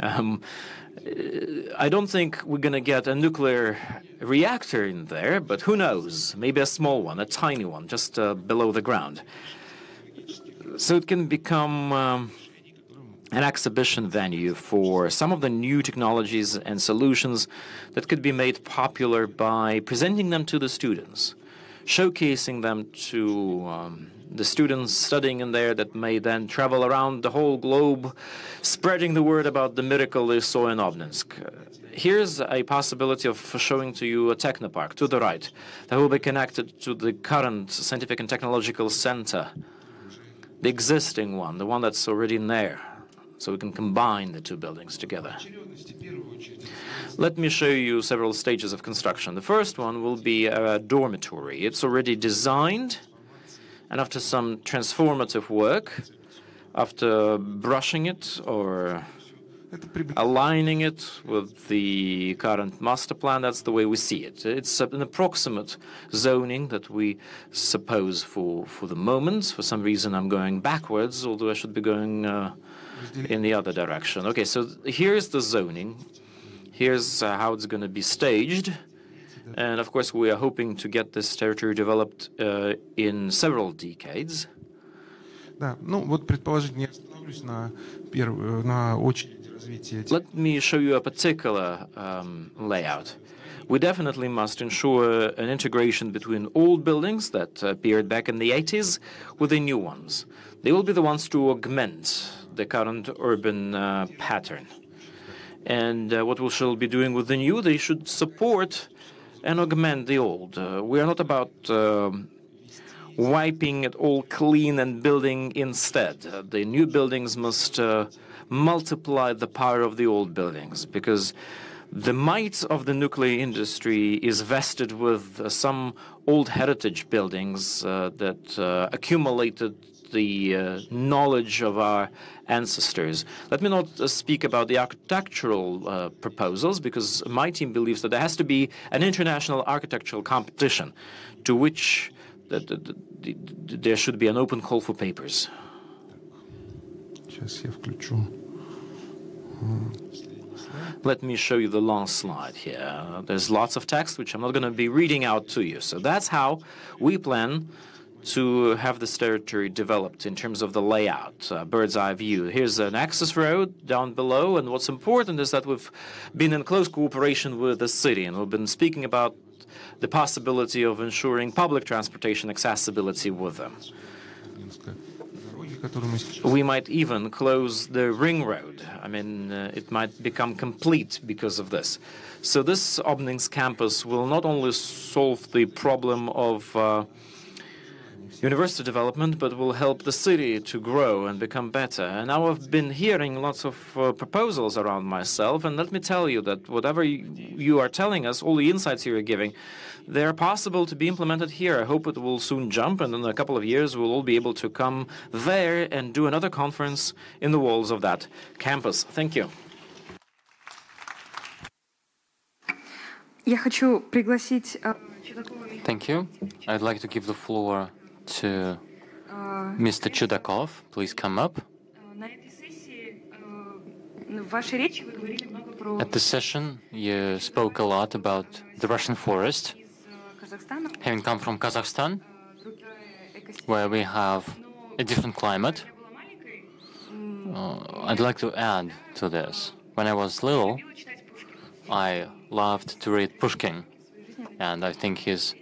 I don't think we're going to get a nuclear reactor in there, but who knows? Maybe a small one, a tiny one, just below the ground. So it can become an exhibition venue for some of the new technologies and solutions that could be made popular by presenting them to the students, showcasing them to the students studying in there, that may then travel around the whole globe, spreading the word about the miracle they saw in Obninsk. Here's a possibility of showing to you a technopark to the right that will be connected to the current scientific and technological center, the existing one, the one that's already in there. so we can combine the two buildings together. Let me show you several stages of construction. The first one will be a dormitory. It's already designed, and after some transformative work, after brushing it or aligning it with the current master plan, that's the way we see it. It's an approximate zoning that we suppose for the moment. For some reason, I'm going backwards, although I should be going in the other direction. Okay, so here's the zoning. Here's how it's going to be staged. And of course, we are hoping to get this territory developed in several decades. Да, ну вот предположить не остановлюсь на очереди. Let me show you a particular layout. We definitely must ensure an integration between old buildings that appeared back in the 80s with the new ones. They will be the ones to augment the current urban pattern. And what we shall be doing with the new, they should support and augment the old. We are not about wiping it all clean and building instead. The new buildings must multiply the power of the old buildings, because the might of the nuclear industry is vested with some old heritage buildings that accumulated the knowledge of our ancestors. Let me not speak about the architectural proposals, because my team believes that there has to be an international architectural competition to which there should be an open call for papers. Сейчас я включу. Let me show you the last slide here. There's lots of text, which I'm not going to be reading out to you. So that's how we plan to have this territory developed in terms of the layout, bird's eye view. Here's an access road down below, and what's important is that we've been in close cooperation with the city, and we've been speaking about the possibility of ensuring public transportation accessibility with them. We might even close the ring road. I mean, it might become complete because of this. So this Obninsk campus will not only solve the problem of university development, but will help the city to grow and become better. And now I've been hearing lots of proposals around myself, and let me tell you that whatever you are telling us, all the insights you are giving, they are possible to be implemented here. I hope it will soon jump, and in a couple of years we'll all be able to come there and do another conference in the walls of that campus. Thank you. Я хочу пригласить Thank you. I'd like to give the floor to Mr. Chudakov. Please come up. на этой сессии в вашей речи вы говорили много про At this session, you spoke a lot about the Russian forest. Казахстана, Having come from Kazakhstan, where we have a different climate, I'd like to add to this. When I was little, I loved to read Pushkin, and I think his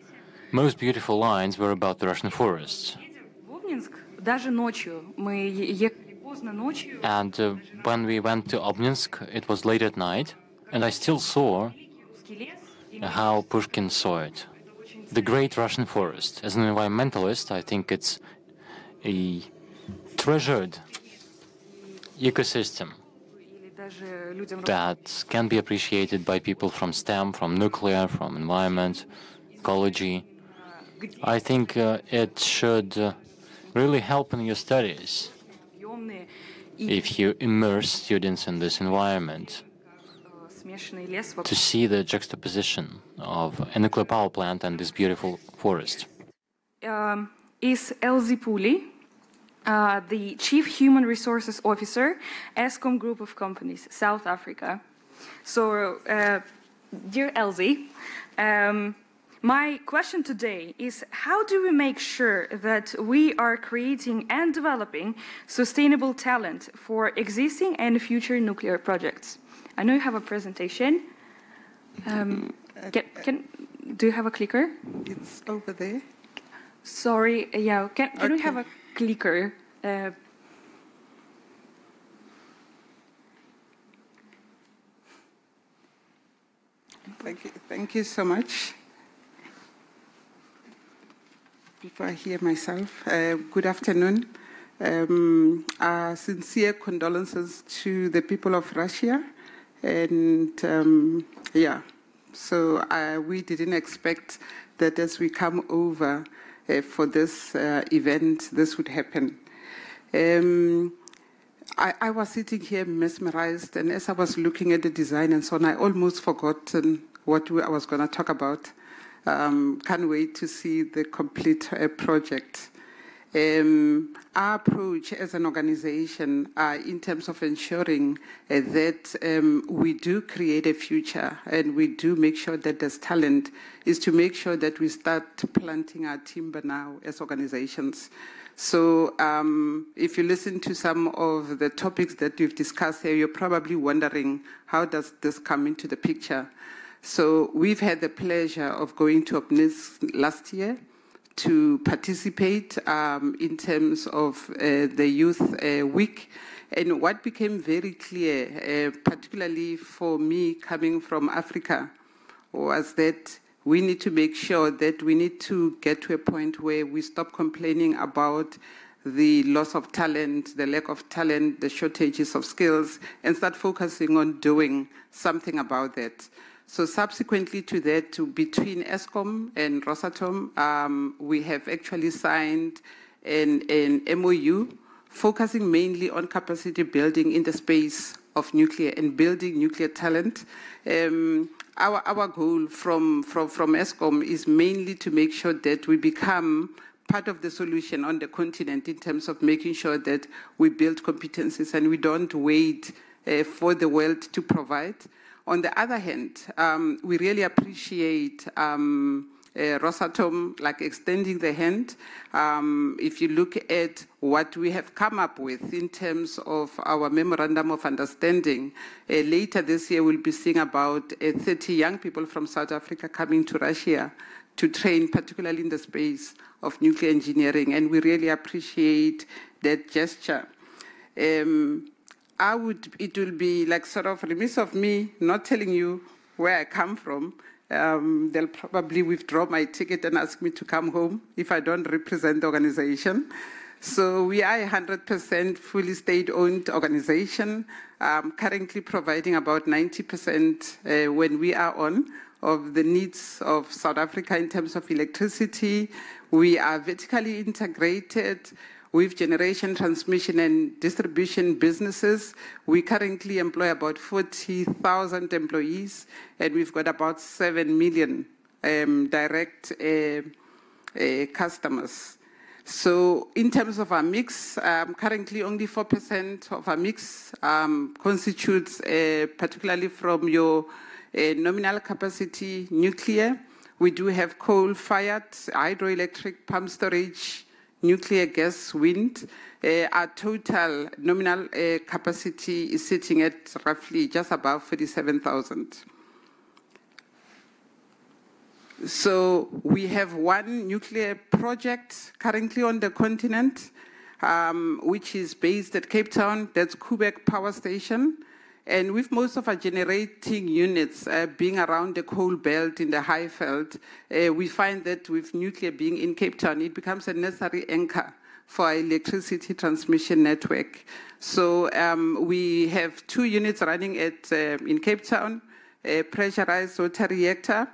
most beautiful lines were about the Russian forests. в Обнинск даже ночью мы ехали поздно ночью. And when we went to Obninsk, it was late at night, and I still saw how Pushkin saw it. The great Russian forest. As an environmentalist, I think it's a treasured ecosystem that can be appreciated by people from STEM, from nuclear, from environment, ecology. I think it should really help in your studies if you immerse students in this environment, to see the juxtaposition of a nuclear power plant and this beautiful forest. Is Elzi Puli, the Chief Human Resources Officer, ESCOM Group of Companies, South Africa. So, dear Elzi, my question today is, how do we make sure that we are creating and developing sustainable talent for existing and future nuclear projects? I know you have a presentation. Do you have a clicker? It's over there. Sorry, yeah. Can Okay. we have a clicker? Thank you so much. Before I hear myself, good afternoon. Sincere condolences to the people of Russia. And yeah, so we didn't expect that as we come over for this event, this would happen. I was sitting here mesmerized, and as I was looking at the design and so on, I almost forgotten what I was going to talk about. Can't wait to see the complete project. Our approach as an organization in terms of ensuring that we do create a future and we do make sure that there's talent is to make sure that we start planting our timber now as organizations. So if you listen to some of the topics that we've discussed here, you're probably wondering, how does this come into the picture? So we've had the pleasure of going to Obninsk last year to participate in terms of the Youth Week. And what became very clear, particularly for me coming from Africa, was that we need to make sure that we need to get to a point where we stop complaining about the loss of talent, the lack of talent, the shortages of skills, and start focusing on doing something about that. So subsequently to that, between Eskom and Rosatom, we have actually signed an MOU focusing mainly on capacity building in the space of nuclear and building nuclear talent. Our goal from Eskom is mainly to make sure that we become part of the solution on the continent in terms of making sure that we build competencies and we don't wait for the world to provide. On the other hand, we really appreciate Rosatom extending the hand. If you look at what we have come up with in terms of our memorandum of understanding, later this year we'll be seeing about 30 young people from South Africa coming to Russia to train, particularly in the space of nuclear engineering, and we really appreciate that gesture. It will be sort of remiss of me not telling you where I come from. They'll probably withdraw my ticket and ask me to come home if I don't represent the organization. So we are a 100% fully state-owned organization, currently providing about 90% when we are on of the needs of South Africa in terms of electricity. We are vertically integrated with generation, transmission, and distribution businesses. We currently employ about 40,000 employees, and we've got about 7 million direct customers. So in terms of our mix, currently only 4% of our mix constitutes, particularly from your nominal capacity nuclear. We do have coal-fired, hydroelectric, pump storage, nuclear, gas, wind. Our total nominal capacity is sitting at roughly just above 47,000. So we have one nuclear project currently on the continent, which is based at Cape Town. That's Quebec Power Station. And with most of our generating units being around the coal belt in the Highveld, we find that with nuclear being in Cape Town, it becomes a necessary anchor for our electricity transmission network. So we have 2 units running in Cape Town, a pressurized water reactor.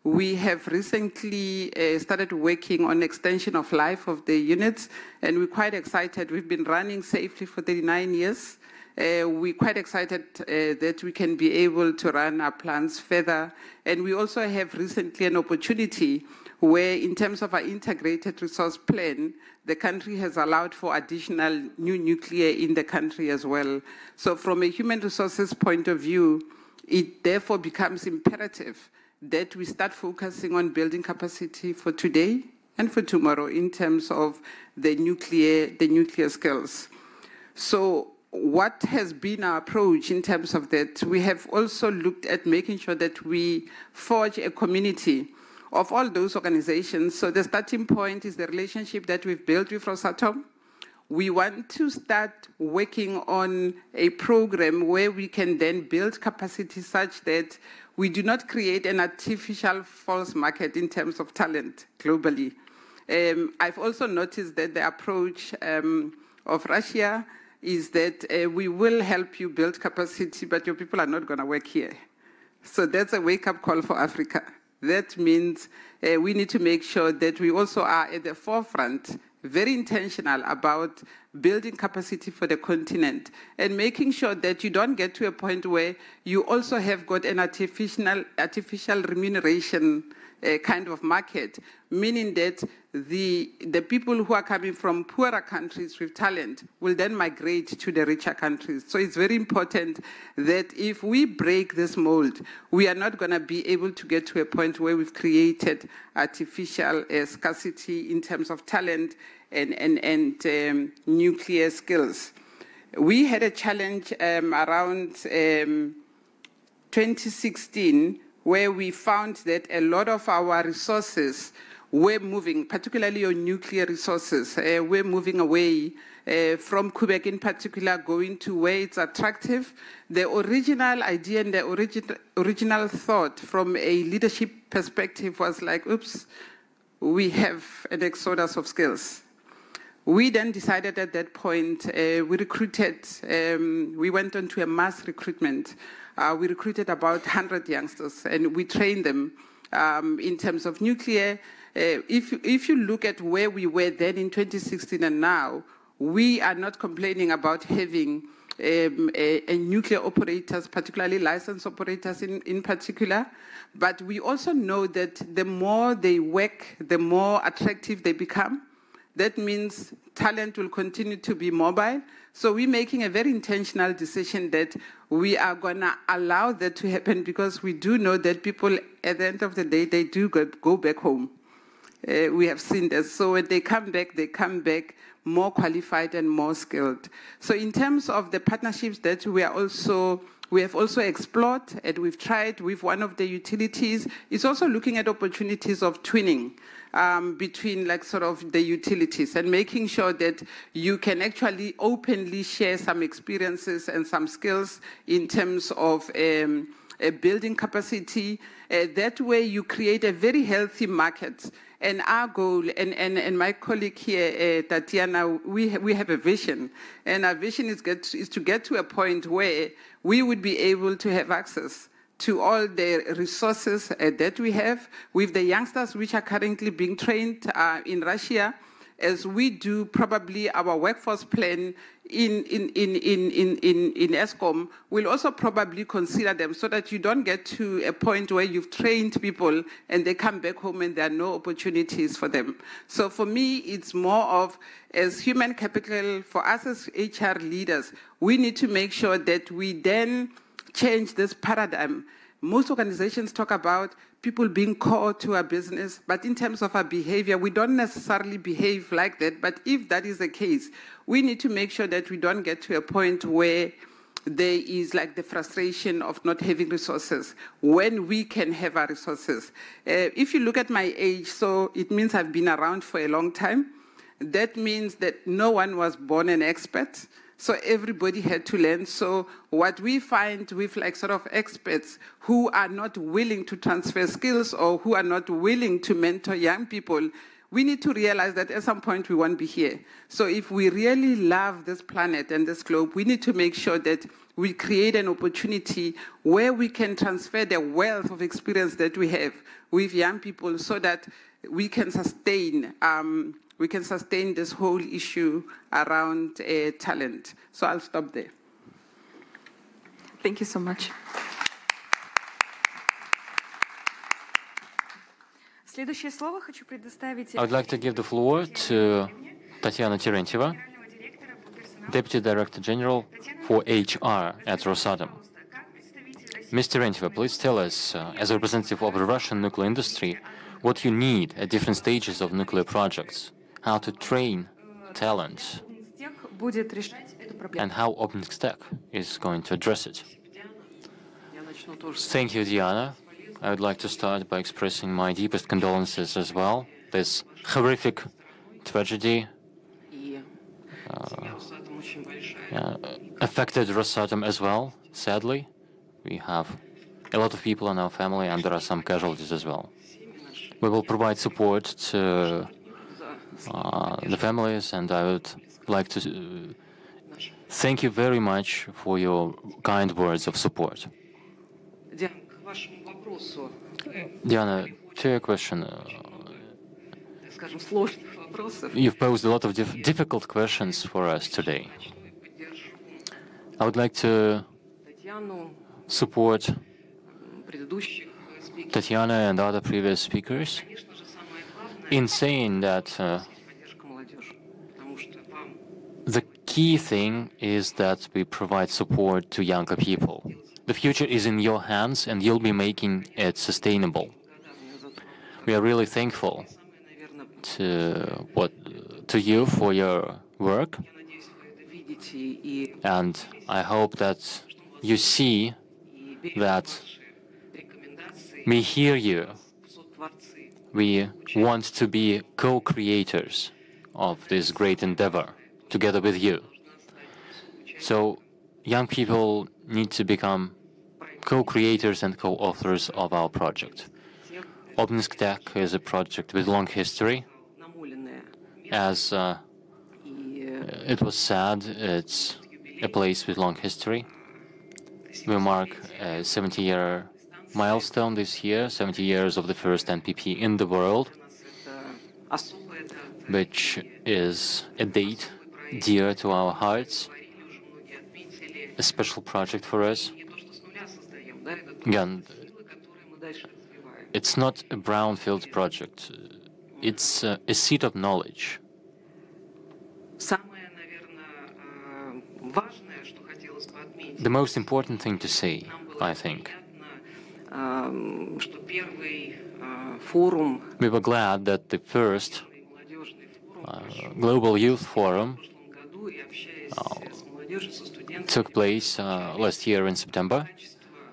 We have recently started working on extension of life of the units, and we're quite excited. We've been running safely for 39 years. We're quite excited that we can be able to run our plants further. And we also have recently an opportunity where, in terms of our integrated resource plan, the country has allowed for additional new nuclear in the country as well. So from a human resources point of view, it therefore becomes imperative that we start focusing on building capacity for today and for tomorrow in terms of the nuclear skills. So what has been our approach in terms of that? We have also looked at making sure that we forge a community of all those organizations. So the starting point is the relationship that we've built with Rosatom. We want to start working on a program where we can then build capacity such that we do not create an artificial false market in terms of talent globally. I've also noticed that the approach of Russia is that we will help you build capacity, but your people are not going to work here. So that's a wake-up call for Africa. That means we need to make sure that we also are at the forefront, very intentional about building capacity for the continent and making sure that you don't get to a point where you also have got an artificial remuneration kind of market, meaning that the people who are coming from poorer countries with talent will then migrate to the richer countries. So it's very important that if we break this mold, we are not going to be able to get to a point where we've created artificial scarcity in terms of talent and nuclear skills. We had a challenge around 2016 where we found that a lot of our resources were moving, particularly on nuclear resources, were moving away from Quebec in particular, going to where it's attractive. The original idea and the original thought from a leadership perspective was like, oops, we have an exodus of skills. We then decided at that point, we recruited, we went on to a mass recruitment. We recruited about 100 youngsters, and we trained them in terms of nuclear. If you look at where we were then in 2016 and now, we are not complaining about having nuclear operators, particularly licensed operators in particular. But we also know that the more they work, the more attractive they become. That means talent will continue to be mobile. So we're making a very intentional decision that we are going to allow that to happen because we do know that people, at the end of the day, they do go back home. We have seen this. So when they come back more qualified and more skilled. So in terms of the partnerships that we have also explored and we've tried with one of the utilities, it's also looking at opportunities of twinning between like sort of the utilities and making sure that you can actually openly share some experiences and some skills in terms of building capacity. That way you create a very healthy market. And our goal, and my colleague here, Tatiana, we have a vision. And our vision is to get to a point where we would be able to have access to all the resources that we have with the youngsters which are currently being trained in Russia, as we do probably our workforce plan in ESCOM, we'll also probably consider them so that you don't get to a point where you've trained people and they come back home and there are no opportunities for them. So for me, it's more of, as human capital, for us as HR leaders, we need to make sure that we then change this paradigm. Most organizations talk about people being core to our business, but in terms of our behavior, we don't necessarily behave like that. But if that is the case, we need to make sure that we don't get to a point where there is like the frustration of not having resources when we can have our resources. If you look at my age, so it means I've been around for a long time. That means that no one was born an expert. So everybody had to learn. So what we find with like sort of experts who are not willing to transfer skills or who are not willing to mentor young people, we need to realize that at some point we won't be here. So if we really love this planet and this globe, we need to make sure that we create an opportunity where we can transfer the wealth of experience that we have with young people so that we can sustain this whole issue around talent. So I'll stop there. Thank you so much. I would like to give the floor to Tatiana Terentьeva, Deputy Director General for HR at Rosatom. Ms. Terentьeva, please tell us, as a representative of the Russian nuclear industry, what you need at different stages of nuclear projects, how to train talent, and how Obninsk Tech is going to address it. Thank you, Diana. I would like to start by expressing my deepest condolences as well. This horrific tragedy affected Rosatom as well, sadly. We have a lot of people in our family and there are some casualties as well. We will provide support to the families, and I would like to thank you very much for your kind words of support. Diana, to your question, you've posed a lot of difficult questions for us today. I would like to support Tatiana and other previous speakers in saying that the key thing is that we provide support to younger people. The future is in your hands, and you'll be making it sustainable. We are really thankful to you for your work, and I hope that you see that we hear you. We want to be co-creators of this great endeavor together with you. So young people need to become co-creators and co-authors of our project. Obninsk Tech is a project with long history. As it was said, it's a place with long history. We mark a 70-year milestone this year, 70 years of the first NPP in the world, which is a date dear to our hearts, a special project for us. Again, it's not a brownfield project. It's a seat of knowledge. The most important thing to say, I think, we were glad that the first Global Youth Forum took place last year in September,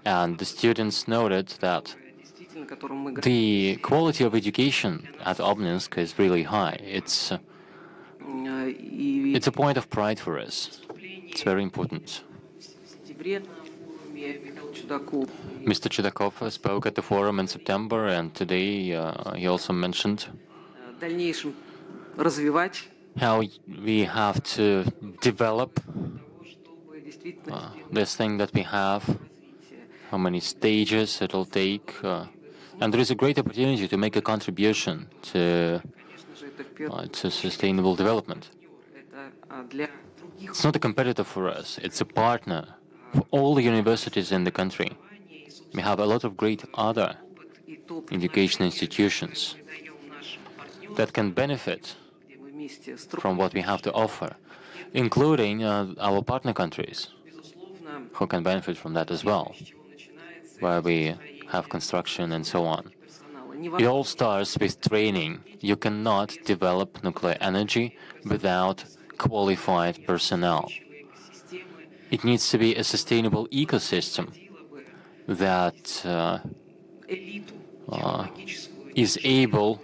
and the students noted that the quality of education at Obninsk is really high. It's a point of pride for us. It's very important. Mr. Chudakov spoke at the forum in September, and today he also mentioned how we have to develop this thing that we have, how many stages it'll take, and there is a great opportunity to make a contribution to sustainable development. It's not a competitor for us, it's a partner for all the universities in the country. We have a lot of great other education institutions that can benefit from what we have to offer, including our partner countries, who can benefit from that as well, where we have construction and so on. It all starts with training. You cannot develop nuclear energy without qualified personnel. It needs to be a sustainable ecosystem that is able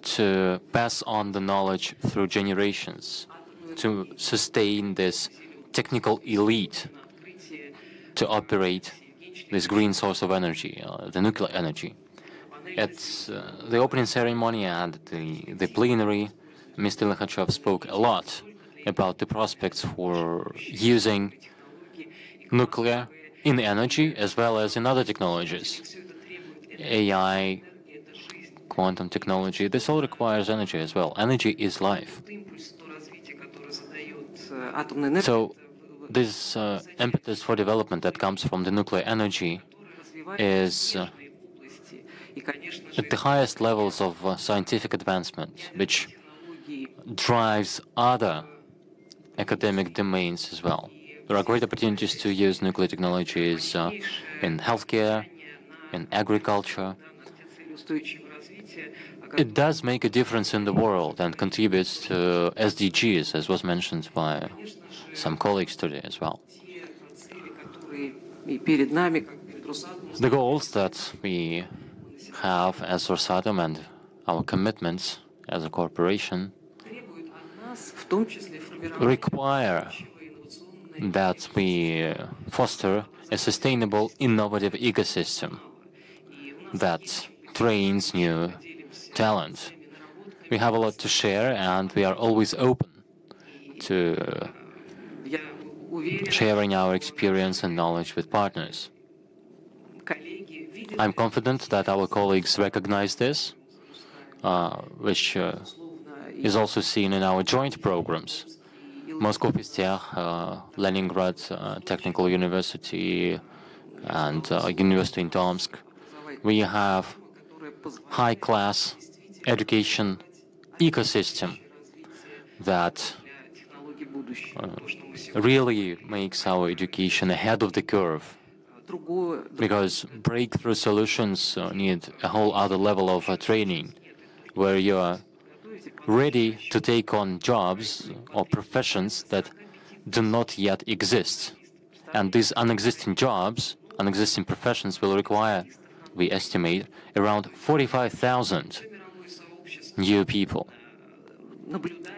to pass on the knowledge through generations, to sustain this technical elite, to operate this green source of energy, the nuclear energy. At the opening ceremony and the plenary, Mr. Likhachev spoke a lot about the prospects for using nuclear in energy as well as in other technologies. AI, quantum technology, this all requires energy as well. Energy is life. So this impetus for development that comes from the nuclear energy is at the highest levels of scientific advancement, which drives other academic domains as well. There are great opportunities to use nuclear technologies in healthcare, in agriculture. It does make a difference in the world and contributes to SDGs, as was mentioned by some colleagues today as well. The goals that we have as Rosatom and our commitments as a corporation require that we foster a sustainable, innovative ecosystem that trains new talent. We have a lot to share, and we are always open to sharing our experience and knowledge with partners. I'm confident that our colleagues recognize this, which is also seen in our joint programs. Moscow Pistech, Leningrad Technical University, and University in Tomsk. We have high-class education ecosystem that really makes our education ahead of the curve, because breakthrough solutions need a whole other level of training, where you are ready to take on jobs or professions that do not yet exist. And these unexisting jobs, unexisting professions will require, we estimate, around 45,000 new people.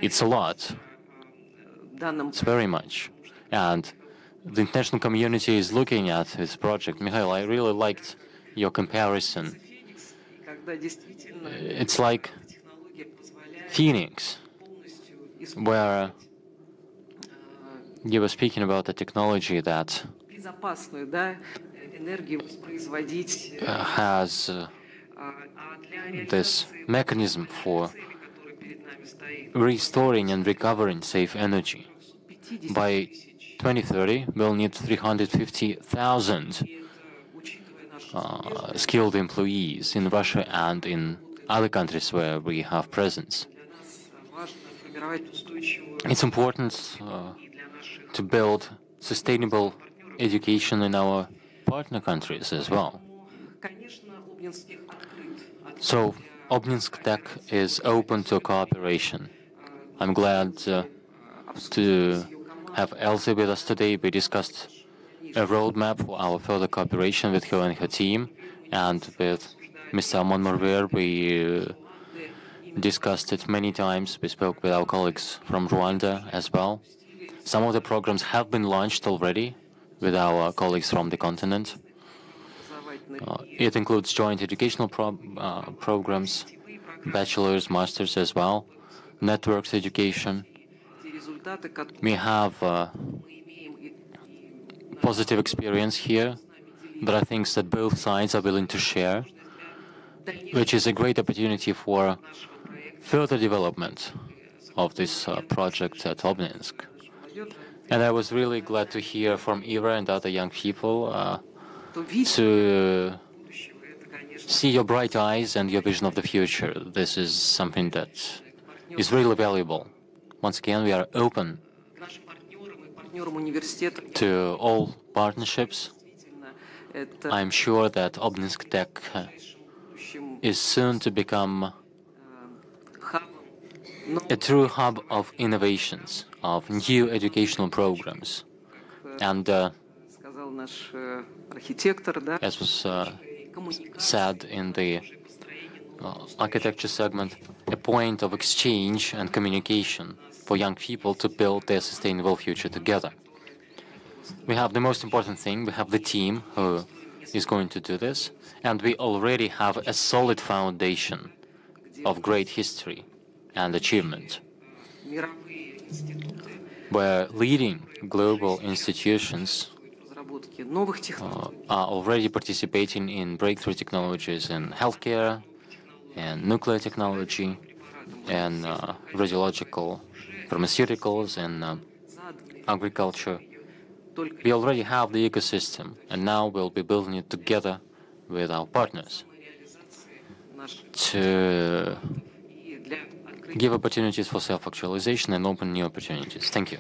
It's a lot. It's very much. And the international community is looking at this project. Mikhail, I really liked your comparison. It's like Phoenix, where you were speaking about the technology that has this mechanism for restoring and recovering safe energy. By 2030, we'll need 350,000 skilled employees in Russia and in other countries where we have presence. It's important to build sustainable education in our partner countries as well. So Obninsk Tech is open to cooperation. I'm glad to have Elsie with us today. We discussed a roadmap for our further cooperation with her and her team, and with Mr. Amon Morver, we discussed it many times. We spoke with our colleagues from Rwanda as well. Some of the programs have been launched already with our colleagues from the continent. It includes joint educational programs, bachelor's, master's as well, networks education. We have positive experience here. There are things that both sides are willing to share, which is a great opportunity for further development of this project at Obninsk. And I was really glad to hear from Ira and other young people to see your bright eyes and your vision of the future. This is something that is really valuable. Once again, we are open to all partnerships. I'm sure that Obninsk Tech is soon to become a true hub of innovations, of new educational programs. And as was said in the architecture segment, a point of exchange and communication for young people to build their sustainable future together. We have the most important thing, we have the team who is going to do this, and we already have a solid foundation of great history and achievement, where leading global institutions are already participating in breakthrough technologies in healthcare and nuclear technology and radiological pharmaceuticals and agriculture. We already have the ecosystem, and now we'll be building it together with our partners to give opportunities for self-actualization and open new opportunities. Thank you.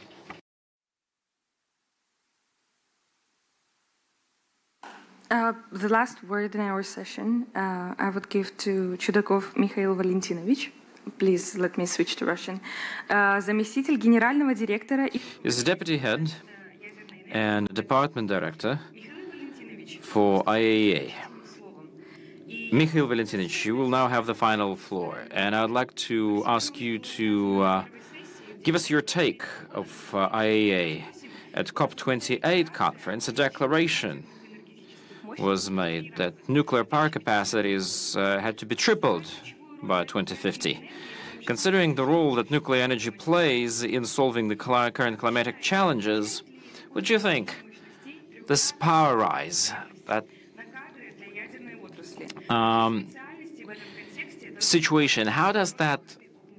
The last word in our session I would give to Chudakov Mikhail Valentinovich. Please let me switch to Russian. Заместитель генерального директора is the deputy head and department director for IAEA. Mikhail Valentinovich, you will now have the final floor, and I'd like to ask you to give us your take of IAEA. At COP28 conference, a declaration was made that nuclear power capacities had to be tripled by 2050. Considering the role that nuclear energy plays in solving the current climatic challenges, what do you think? This power rise, that situation, how does that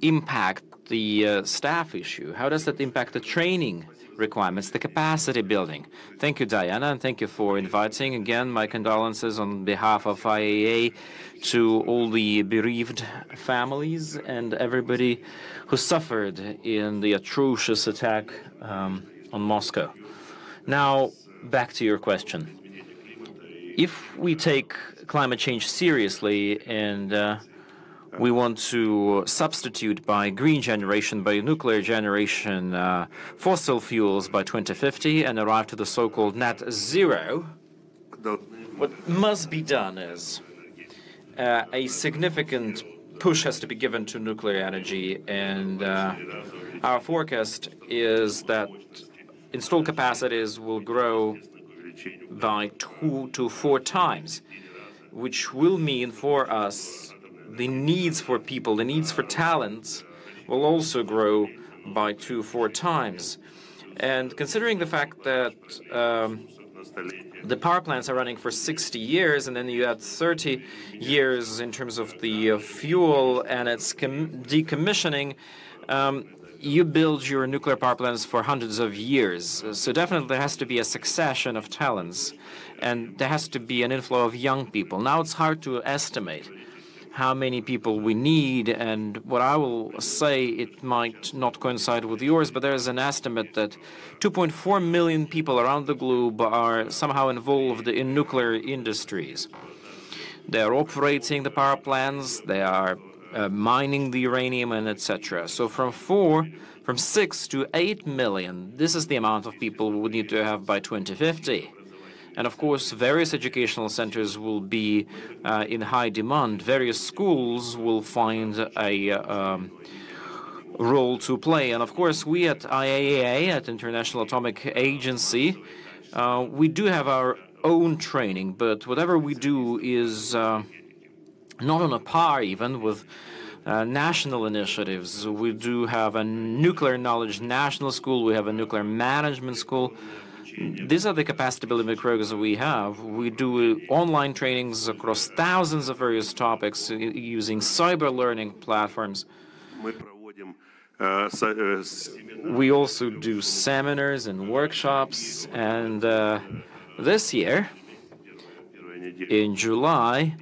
impact the staff issue? How does that impact the training requirements, the capacity building? Thank you, Diana, and thank you for inviting. Again, my condolences on behalf of IAEA to all the bereaved families and everybody who suffered in the atrocious attack on Moscow. Now, back to your question. If we take climate change seriously and we want to substitute by green generation, by nuclear generation, fossil fuels by 2050 and arrive to the so-called net zero, what must be done is a significant push has to be given to nuclear energy, and our forecast is that installed capacities will grow by 2 to 4 times, which will mean for us the needs for people, the needs for talents will also grow by 2 to 4 times. And considering the fact that the power plants are running for 60 years, and then you add 30 years in terms of the fuel and its decommissioning, you build your nuclear power plants for hundreds of years. So definitely there has to be a succession of talents, and there has to be an inflow of young people. Now it's hard to estimate how many people we need, and what I will say, it might not coincide with yours, but there's an estimate that 2.4 million people around the globe are somehow involved in nuclear industries. They are operating the power plants, they are mining the uranium, and etc. So from 6 to 8 million, this is the amount of people we would need to have by 2050. And of course, various educational centers will be in high demand. Various schools will find a role to play. And of course, we at IAEA, at International Atomic Agency, we do have our own training, but whatever we do is not on a par even with national initiatives. We do have a nuclear knowledge national school, we have a nuclear management school. These are the capacity building programs that we have. We do online trainings across thousands of various topics using cyber learning platforms. We also do seminars and workshops, and this year, in July,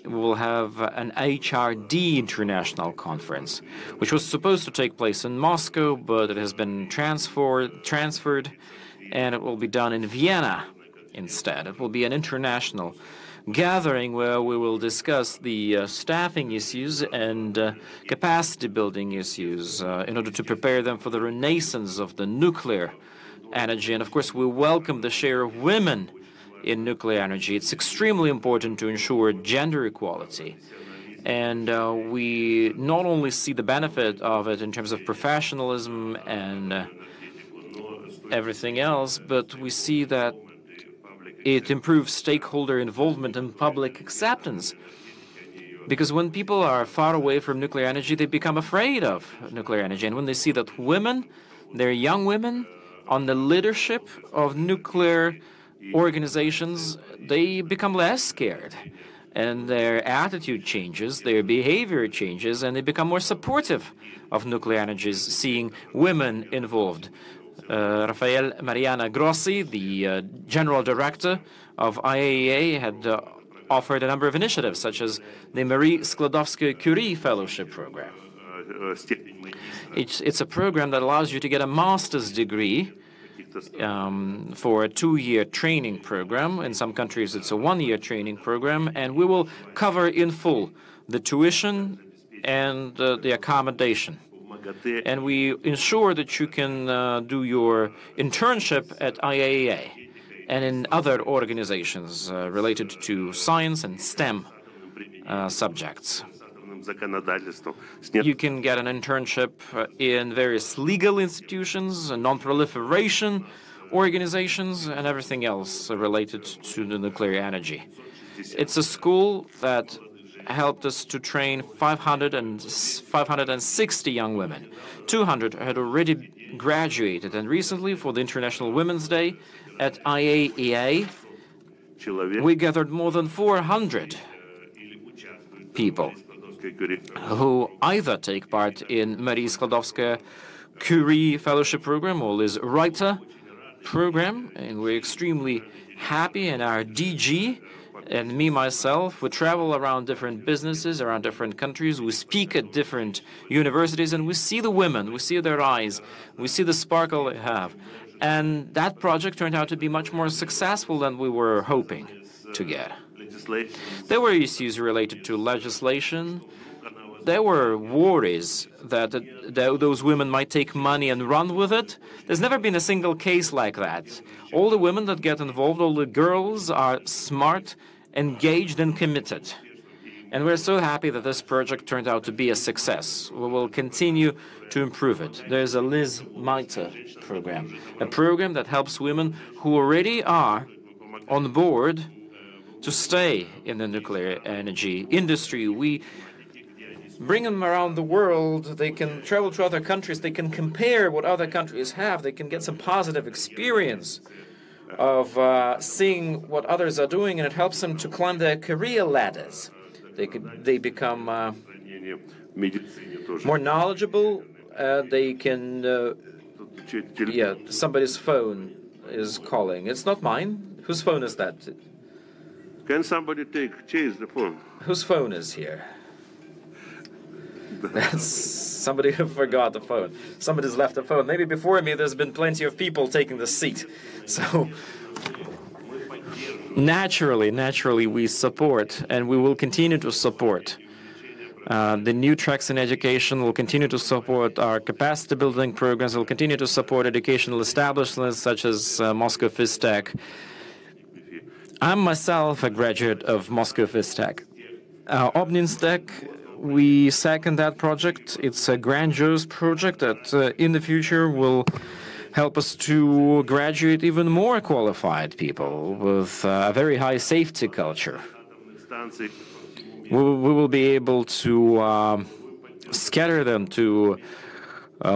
we will have an HRD International Conference, which was supposed to take place in Moscow, but it has been transferred, and it will be done in Vienna instead. It will be an international gathering where we will discuss the staffing issues and capacity building issues in order to prepare them for the renaissance of the nuclear energy. And of course, we welcome the share of women in nuclear energy. It's extremely important to ensure gender equality. And we not only see the benefit of it in terms of professionalism and everything else, but we see that it improves stakeholder involvement and public acceptance. Because when people are far away from nuclear energy, they become afraid of nuclear energy. And when they see that women, they're young women, on the leadership of nuclear organizations, they become less scared. And their attitude changes, their behavior changes, and they become more supportive of nuclear energies, seeing women involved. Rafael Mariana Grossi, the general director of IAEA, had offered a number of initiatives, such as the Marie Skłodowska-Curie Fellowship Program. It's a program that allows you to get a master's degree for a 2-year training program. In some countries, it's a 1-year training program, and we will cover in full the tuition and the accommodation. And we ensure that you can do your internship at IAEA and in other organizations related to science and STEM subjects. You can get an internship in various legal institutions, non-proliferation organizations, and everything else related to the nuclear energy. It's a school that helped us to train 560 young women. 200 had already graduated, and recently for the International Women's Day at IAEA, we gathered more than 400 people who either take part in Marie Skłodowska-Curie Fellowship Program or Liz Reiter program, and we're extremely happy. And our DG and me, myself, we travel around different businesses, around different countries. We speak at different universities, and we see the women, we see their eyes, we see the sparkle they have. And that project turned out to be much more successful than we were hoping to get. There were issues related to legislation. There were worries that those women might take money and run with it. There's never been a single case like that. All the women that get involved, all the girls are smart, engaged, and committed. And we're so happy that this project turned out to be a success. We will continue to improve it. There's a Liz Reiter program, a program that helps women who already are on board to stay in the nuclear energy industry. We bring them around the world. They can travel to other countries. They can compare what other countries have. They can get some positive experience of seeing what others are doing, and it helps them to climb their career ladders. They become more knowledgeable. They can. Yeah, somebody's phone is calling. It's not mine. Whose phone is that? Can somebody chase the phone? Whose phone is here? That's somebody who forgot the phone. Somebody's left the phone. Maybe before me there's been plenty of people taking the seat. So naturally we support, and we will continue to support the new tracks in education. Will continue to support our capacity building programs. Will continue to support educational establishments such as Moscow FizTech. I'm myself a graduate of Moscow FizTech. Obninsk, we second that project. It's a grandiose project that in the future will help us to graduate even more qualified people with a very high safety culture. We will be able to scatter them, to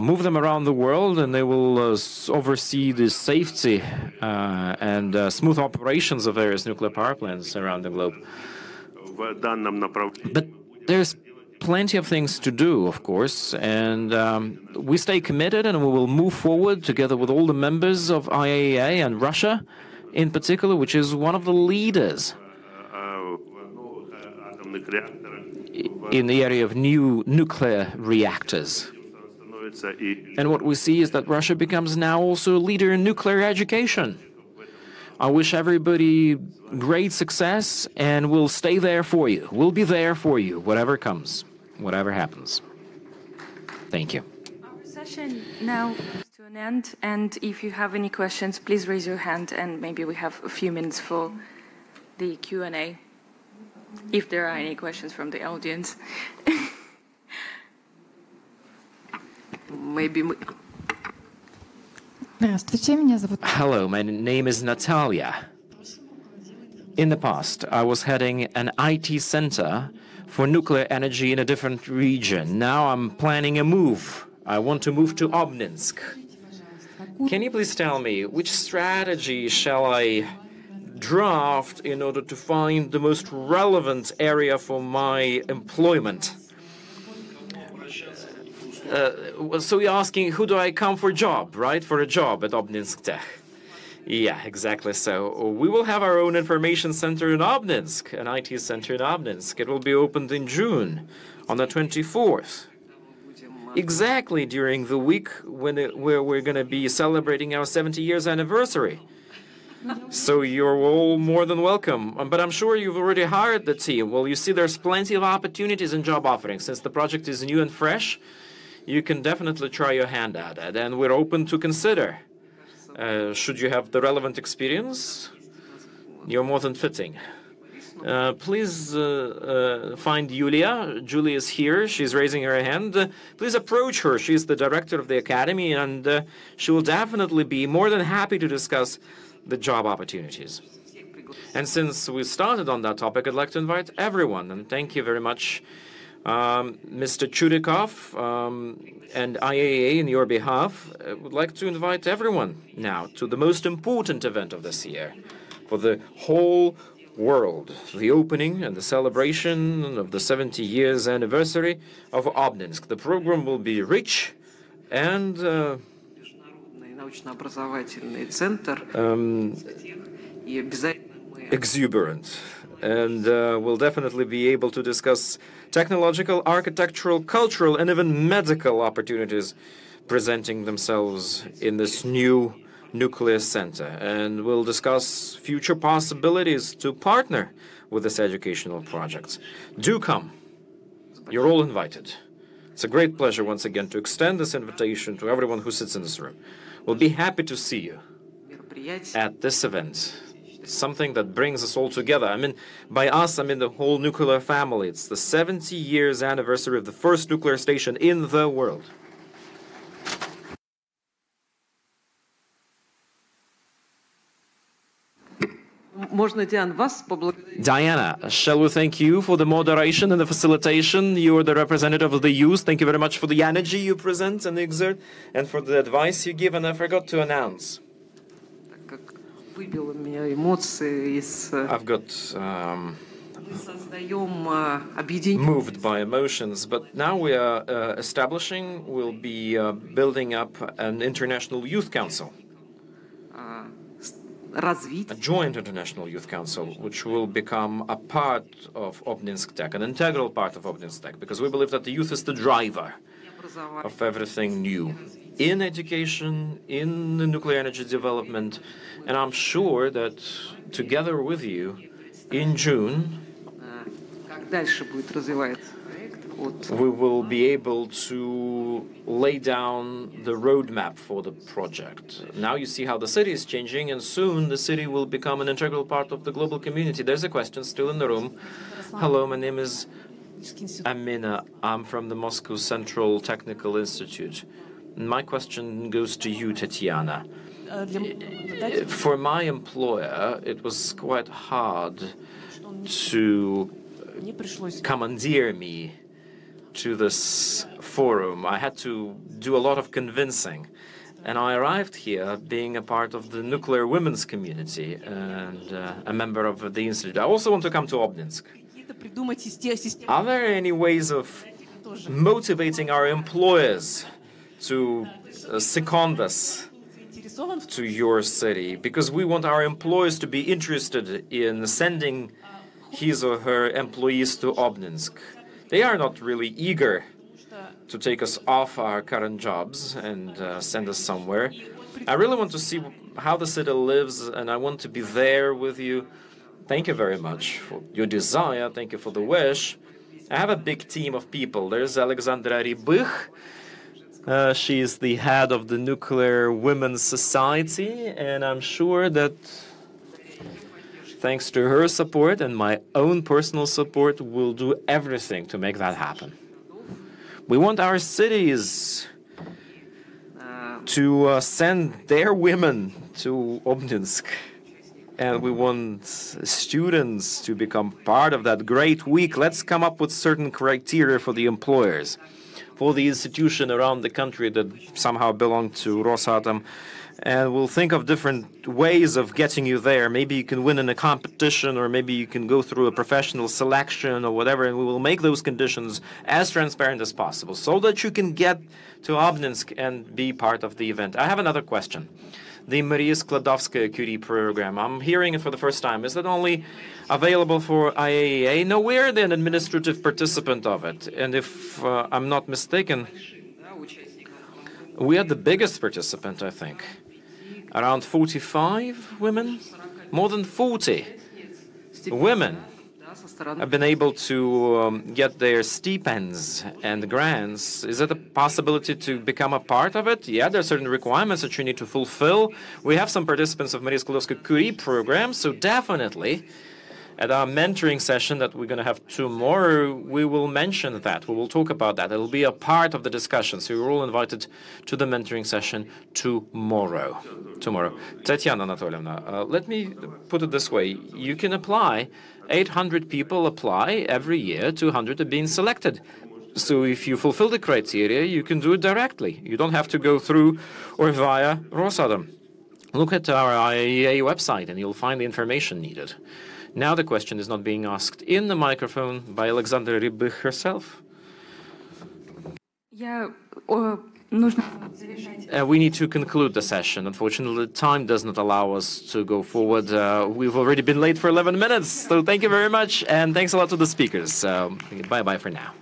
move them around the world, and they will oversee the safety and smooth operations of various nuclear power plants around the globe. But there's plenty of things to do, of course, and we stay committed, and we will move forward together with all the members of IAEA and Russia in particular, which is one of the leaders in the area of new nuclear reactors. And what we see is that Russia becomes now also a leader in nuclear education. I wish everybody great success, and we'll stay there for you. We'll be there for you, whatever comes, whatever happens. Thank you. Our session now comes to an end, and if you have any questions, please raise your hand, and maybe we have a few minutes for the Q&A, if there are any questions from the audience. Hello, my name is Natalia. In the past, I was heading an IT center for nuclear energy in a different region. Now I'm planning a move. I want to move to Obninsk. Can you please tell me which strategy shall I draft in order to find the most relevant area for my employment? So you're asking, who do I come for a job, right? For a job at Obninsk Tech. Yeah, exactly so. We will have our own information center in Obninsk, an IT center in Obninsk. It will be opened in June, on the 24th. Exactly during the week where we're going to be celebrating our 70 years anniversary. So you're all more than welcome. But I'm sure you've already hired the team. Well, you see, there's plenty of opportunities in job offerings. Since the project is new and fresh, you can definitely try your hand at it, and we're open to consider. Should you have the relevant experience, you're more than fitting. Please find Yulia. Julia is here. She's raising her hand. Please approach her. She's the director of the academy, and she will definitely be more than happy to discuss the job opportunities. And since we started on that topic, I'd like to invite everyone, and thank you very much, Mr. Chudikov and IAEA, in your behalf. I would like to invite everyone now to the most important event of this year for the whole world, the opening and the celebration of the 70 years anniversary of Obninsk. The program will be rich and exuberant, and we'll definitely be able to discuss technological, architectural, cultural, and even medical opportunities presenting themselves in this new nuclear center. And we'll discuss future possibilities to partner with this educational project. Do come. You're all invited. It's a great pleasure once again to extend this invitation to everyone who sits in this room. We'll be happy to see you at this event. Something that brings us all together. I mean, by us, I mean the whole nuclear family. It's the 70 years anniversary of the first nuclear station in the world. Diana, shall we thank you for the moderation and the facilitation? You are the representative of the youth. Thank you very much for the energy you present and exert, and for the advice you give. And I forgot to announce. I've got moved by emotions, but now we are we'll be building up an international youth council. A joint international youth council, which will become a part of Obninsk Tech, an integral part of Obninsk Tech, because we believe that the youth is the driver of everything new in education, in the nuclear energy development, and I'm sure that together with you in June, we will be able to lay down the roadmap for the project. Now you see how the city is changing, and soon the city will become an integral part of the global community. There's a question still in the room. Hello, my name is Amina. I'm from the Moscow Central Technical Institute. My question goes to you, Tatiana. For my employer, it was quite hard to commandeer me to this forum. I had to do a lot of convincing. And I arrived here being a part of the nuclear women's community and a member of the institute. I also want to come to Obninsk. Are there any ways of motivating our employers to second us to your city? Because we want our employers to be interested in sending his or her employees to Obninsk. They are not really eager to take us off our current jobs and send us somewhere. I really want to see how the city lives, and I want to be there with you. Thank you very much for your desire. Thank you for the wish. I have a big team of people. There's Alexandra Rybych. She is the head of the Nuclear Women's Society, and I'm sure that thanks to her support and my own personal support, we'll do everything to make that happen. We want our cities to send their women to Obninsk. And we want students to become part of that great week. Let's come up with certain criteria for the employers, for the institution around the country that somehow belong to Rosatom. And we'll think of different ways of getting you there. Maybe you can win in a competition, or maybe you can go through a professional selection or whatever, and we will make those conditions as transparent as possible so that you can get to Obninsk and be part of the event. I have another question. The Maria Skladovskaya Curie program, I'm hearing it for the first time. Is it only available for IAEA? No, we're an administrative participant of it. And if I'm not mistaken, we are the biggest participant, I think. Around 45 women? More than 40 women have been able to get their stipends and grants. Is it a possibility to become a part of it? Yeah, there are certain requirements that you need to fulfill. We have some participants of Maria Skłodowska Curie program, so definitely At our mentoring session that we're going to have tomorrow, we will mention that. We will talk about that. It'll be a part of the discussion. So you're all invited to the mentoring session tomorrow. Tatiana Anatolievna, let me put it this way. You can apply. 800 people apply every year. 200 are being selected. So if you fulfill the criteria, you can do it directly. You don't have to go through or via Rosatom. Look at our IAEA website and you'll find the information needed. Now the question is not being asked in the microphone by Alexandra Rybych herself. We need to conclude the session. Unfortunately, time does not allow us to go forward. We've already been late for 11 minutes. So thank you very much. And thanks a lot to the speakers. Bye-bye for now.